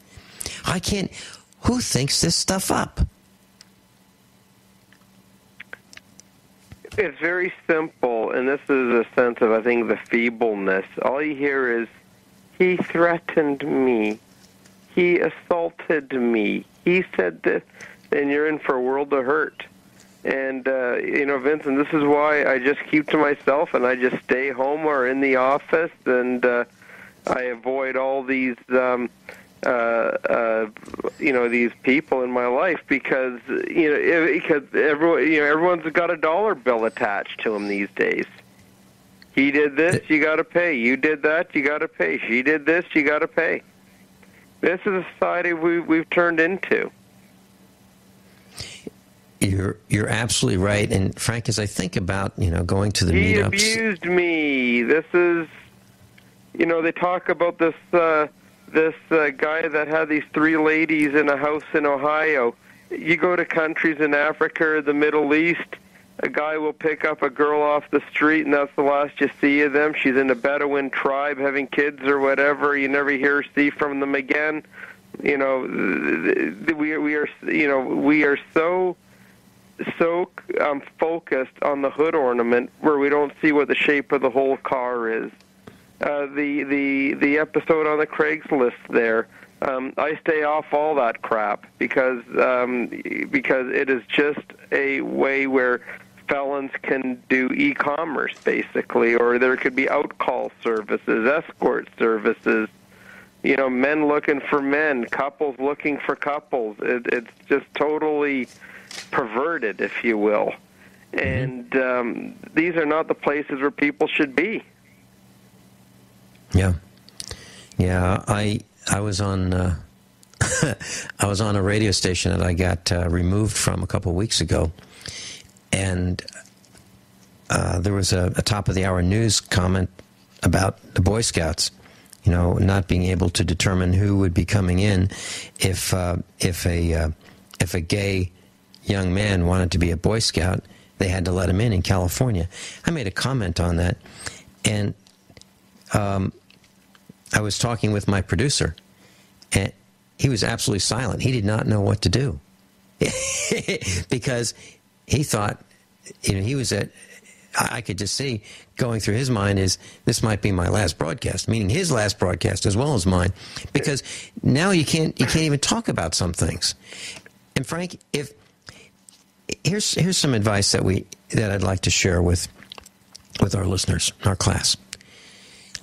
Who thinks this stuff up? It's very simple, and this is a sense of, I think, the feebleness. All you hear is, he threatened me. He assaulted me. He said this, and you're in for a world of hurt. And, Vincent, this is why I just keep to myself, and I just stay home or in the office, and I avoid all these, these people in my life because everyone's got a dollar bill attached to them these days. He did this, you got to pay. You did that, you got to pay. She did this, you got to pay. This is a society we've turned into. You're absolutely right. And Frank, as I think about, going to the meetups. He abused me. This is, they talk about this guy that had these 3 ladies in a house in Ohio. You go to countries in Africa or the Middle East, a guy will pick up a girl off the street, and that's the last you see of them. She's in a Bedouin tribe having kids or whatever. You never hear or see from them again. We are so focused on the hood ornament where we don't see what the shape of the whole car is. The episode on the Craigslist there, I stay off all that crap because it is just a way where felons can do e-commerce basically, or there could be outcall services, escort services, men looking for men, couples looking for couples. It's just totally perverted, if you will. And these are not the places where people should be. Yeah. I was on I was on a radio station that I got removed from a couple of weeks ago, and there was a top of the hour news comment about the Boy Scouts, not being able to determine who would be coming in if a gay young man wanted to be a Boy Scout. They had to let him in California. I made a comment on that, and I was talking with my producer, and he was absolutely silent. He did not know what to do because he thought, he was I could just see going through his mind is, this might be my last broadcast, meaning his last broadcast as well as mine, because now you can't even talk about some things. And Frank, here's some advice that I'd like to share with our listeners, our class.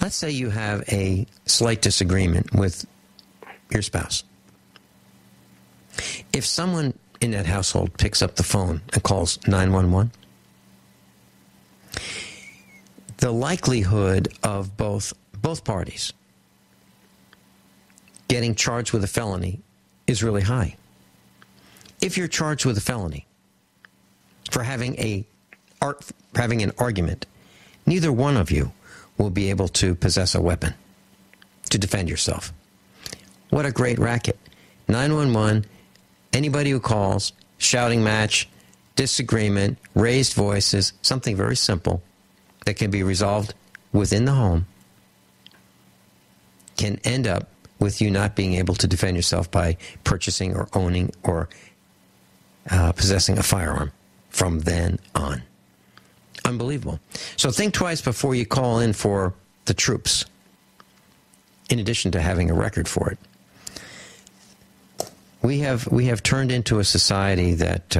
Let's say you have a slight disagreement with your spouse. If someone in that household picks up the phone and calls 911, the likelihood of both parties getting charged with a felony is really high. If you're charged with a felony for having an argument, neither one of you will be able to possess a weapon to defend yourself. What a great racket. 911, anybody who calls, shouting match, disagreement, raised voices, something very simple that can be resolved within the home, can end up with you not being able to defend yourself by purchasing or owning or possessing a firearm from then on. Unbelievable. So think twice before you call in for the troops, in addition to having a record for it. We have turned into a society that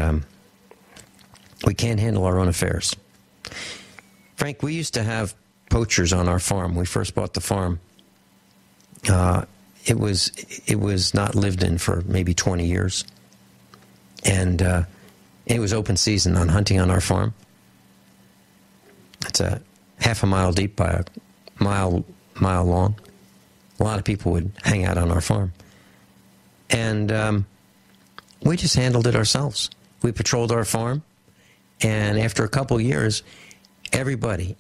we can't handle our own affairs. Frank, we used to have poachers on our farm. We first bought the farm. It was not lived in for maybe 20 years. And it was open season on hunting on our farm. It's a half a mile deep by a mile long. A lot of people would hang out on our farm. And we just handled it ourselves. We patrolled our farm. And after a couple of years, everybody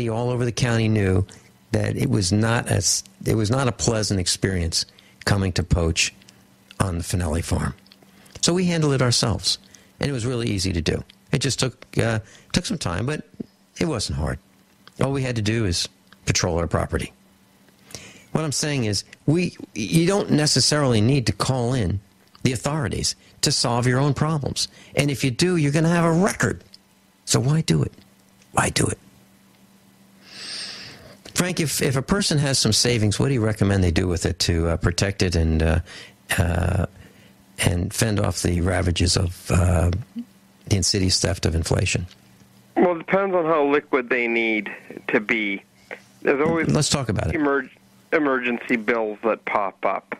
all over the county knew that it was not a pleasant experience coming to poach on the Finelli farm. So we handled it ourselves, and it was really easy to do. It just took some time, but it wasn't hard. All we had to do is patrol our property. What I'm saying is, you don't necessarily need to call in the authorities to solve your own problems. And if you do, you're going to have a record. So why do it? Why do it? Frank, if a person has some savings, what do you recommend they do with it to protect it and fend off the ravages of the insidious theft of inflation? Well, it depends on how liquid they need to be. There's always Let's talk about it. Emergency bills that pop up.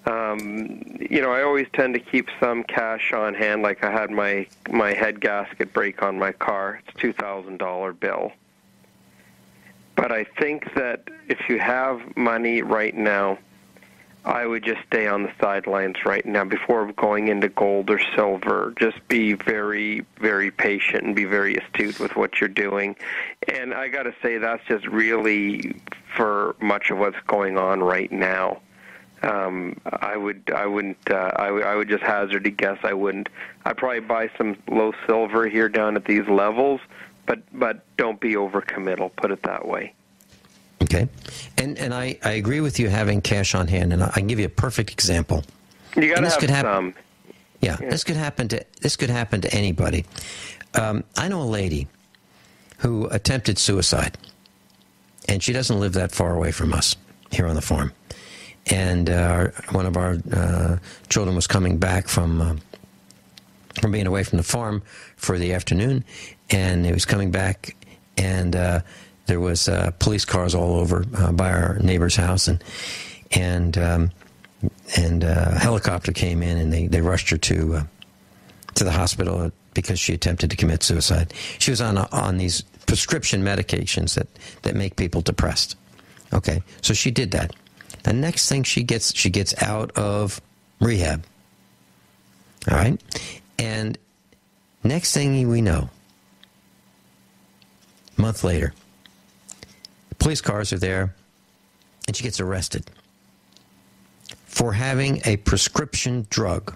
I always tend to keep some cash on hand. Like I had my head gasket break on my car. It's a $2,000 bill. But I think that if you have money right now, I would just stay on the sidelines right now before going into gold or silver. Just be very, very patient and be very astute with what you're doing. And I got to say, that's just really for much of what's going on right now. I would just hazard a guess. I wouldn't. I'd probably buy some low silver here down at these levels, but don't be overcommittal. Put it that way. Okay, and I agree with you having cash on hand, and I can give you a perfect example. You got to have some. Yeah, this could happen to anybody. I know a lady who attempted suicide, and she doesn't live that far away from us here on the farm. And one of our children was coming back from being away from the farm for the afternoon, and he was coming back, and there was police cars all over by our neighbor's house, and a helicopter came in, and they rushed her to the hospital because she attempted to commit suicide. She was on these prescription medications that make people depressed. Okay, so she did that. The next thing she gets out of rehab. All right, and next thing we know, a month later, the police cars are there, and she gets arrested for having a prescription drug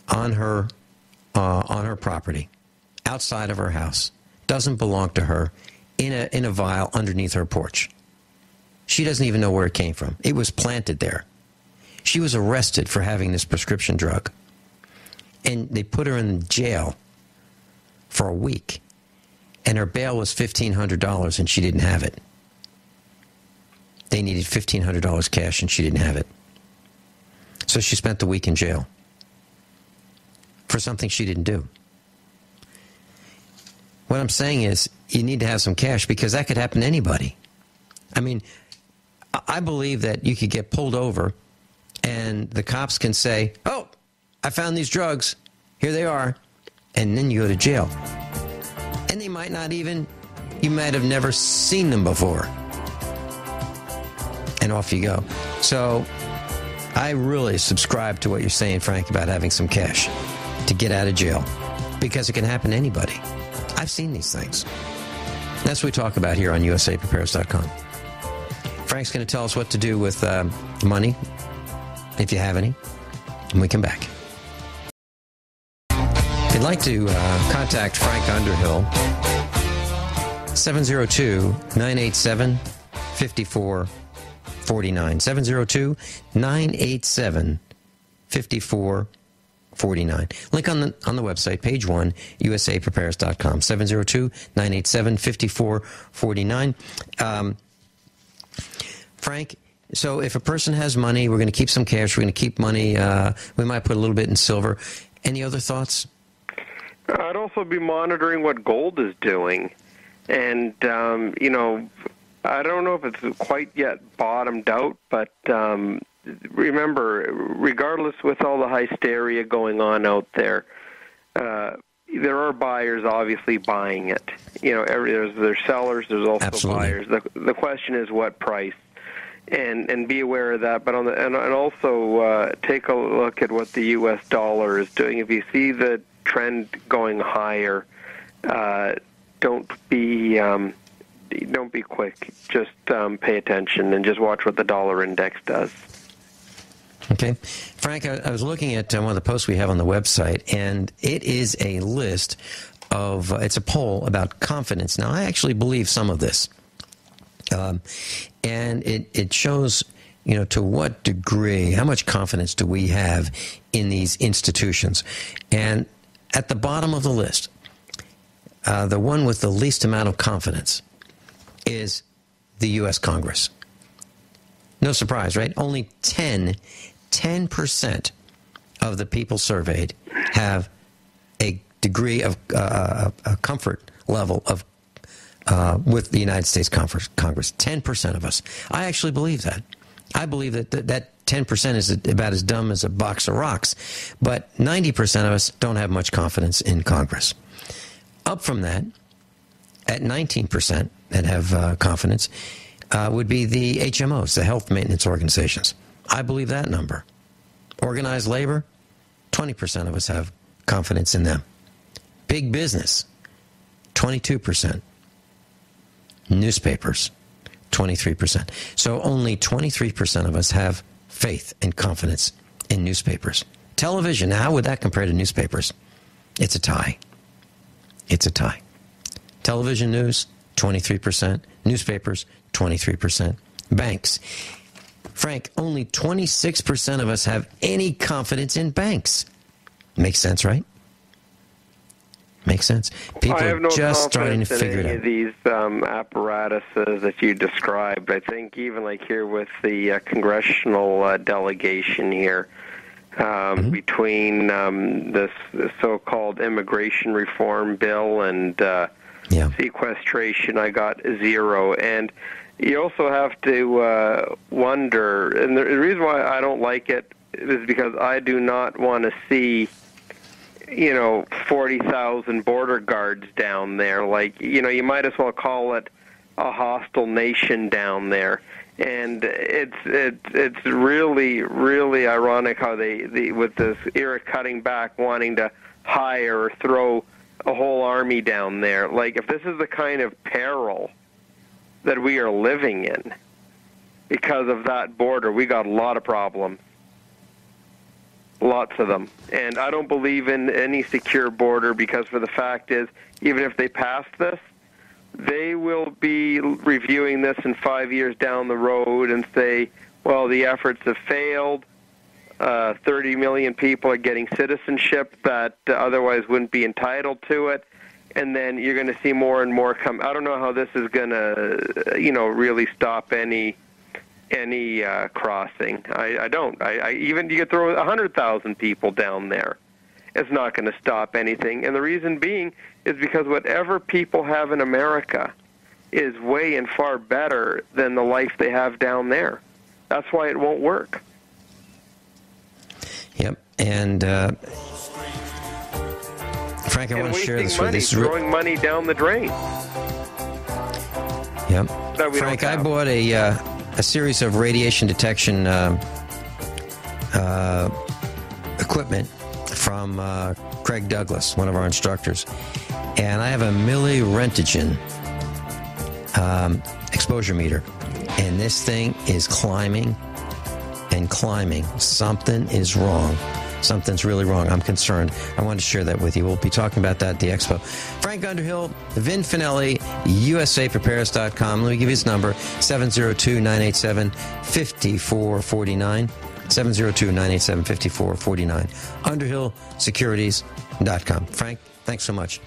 on her property, outside of her house. Doesn't belong to her, in a vial underneath her porch. She doesn't even know where it came from. It was planted there. She was arrested for having this prescription drug, and they put her in jail for a week, and her bail was $1,500, and she didn't have it. They needed $1,500 cash, and she didn't have it. So she spent the week in jail for something she didn't do. What I'm saying is, you need to have some cash because that could happen to anybody. I mean, I believe that you could get pulled over and the cops can say, oh, I found these drugs. Here they are. And then you go to jail. And they might not even, you might have never seen them before. And off you go. So I really subscribe to what you're saying, Frank, about having some cash to get out of jail because it can happen to anybody. I've seen these things. That's what we talk about here on USAPrepares.com. Frank's going to tell us what to do with money, if you have any, when we come back. If you'd like to contact Frank Underhill, 702-987-5449. 702-987-5449. Link on the website, page 1, usaprepares.com. 702-987-5449. Frank, so if a person has money, we're going to keep some cash, we're going to keep money, we might put a little bit in silver. Any other thoughts? I'd also be monitoring what gold is doing. And, you know, I don't know if it's quite yet bottomed out, but remember, regardless with all the hysteria going on out there, there are buyers obviously buying it. You know, there's sellers, there's also Absolutely. buyers. The question is what price. And be aware of that, but and also take a look at what the U.S. dollar is doing. If you see the trend going higher, don't be quick. Just pay attention and just watch what the dollar index does. Okay. Frank, I was looking at one of the posts we have on the website, and it is a list of, it's a poll about confidence. Now, I actually believe some of this. And it shows, you know, to what degree, how much confidence do we have in these institutions. And at the bottom of the list, the one with the least amount of confidence is the U.S. Congress. No surprise, right? Only 10% of the people surveyed have a degree of a comfort level of with the United States Congress. 10% of us. I actually believe that. I believe that 10% is about as dumb as a box of rocks. But 90% of us don't have much confidence in Congress. Up from that, at 19% that have confidence, would be the HMOs, the health maintenance organizations. I believe that number. Organized labor, 20% of us have confidence in them. Big business, 22%. Newspapers, 23%. So only 23% of us have faith and confidence in newspapers. Television, how would that compare to newspapers? It's a tie. It's a tie. Television news, 23%. Newspapers, 23%. Banks. Frank, only 26% of us have any confidence in banks. Makes sense, right? Makes sense. People I have no are just starting to confidence figure in it any out. of these apparatuses that you described. I think even like here with the congressional delegation here, between this so-called immigration reform bill and sequestration, I got 0. And you also have to wonder, and the reason why I don't like it is because I do not want to see 40,000 border guards down there. Like, you might as well call it a hostile nation down there. And it's really, really ironic how they with this era cutting back, wanting to hire or throw a whole army down there. Like, if this is the kind of peril that we are living in because of that border, we got a lot of problems. Lots of them. And I don't believe in any secure border because for the fact is, even if they pass this, they will be reviewing this in 5 years down the road and say, well, the efforts have failed. 30 million people are getting citizenship that otherwise wouldn't be entitled to it. And then you're going to see more and more come. I don't know how this is going to, really stop any crossing. I don't. Even you could throw 100,000 people down there, it's not going to stop anything. And the reason being is because whatever people have in America is way and far better than the life they have down there. That's why it won't work. Yep. And Frank, I want to share this with you. Throwing money down the drain. Yep. Frank, I bought a series of radiation detection equipment from Craig Douglas, one of our instructors. And I have a millirentgen exposure meter. And this thing is climbing and climbing. Something is wrong. Something's really wrong. I'm concerned. I wanted to share that with you. We'll be talking about that at the expo. Frank Underhill, Vin Finelli, USAprepares.com. Let me give you his number, 702-987-5449. 702-987-5449. UnderhillSecurities.com. Frank, thanks so much.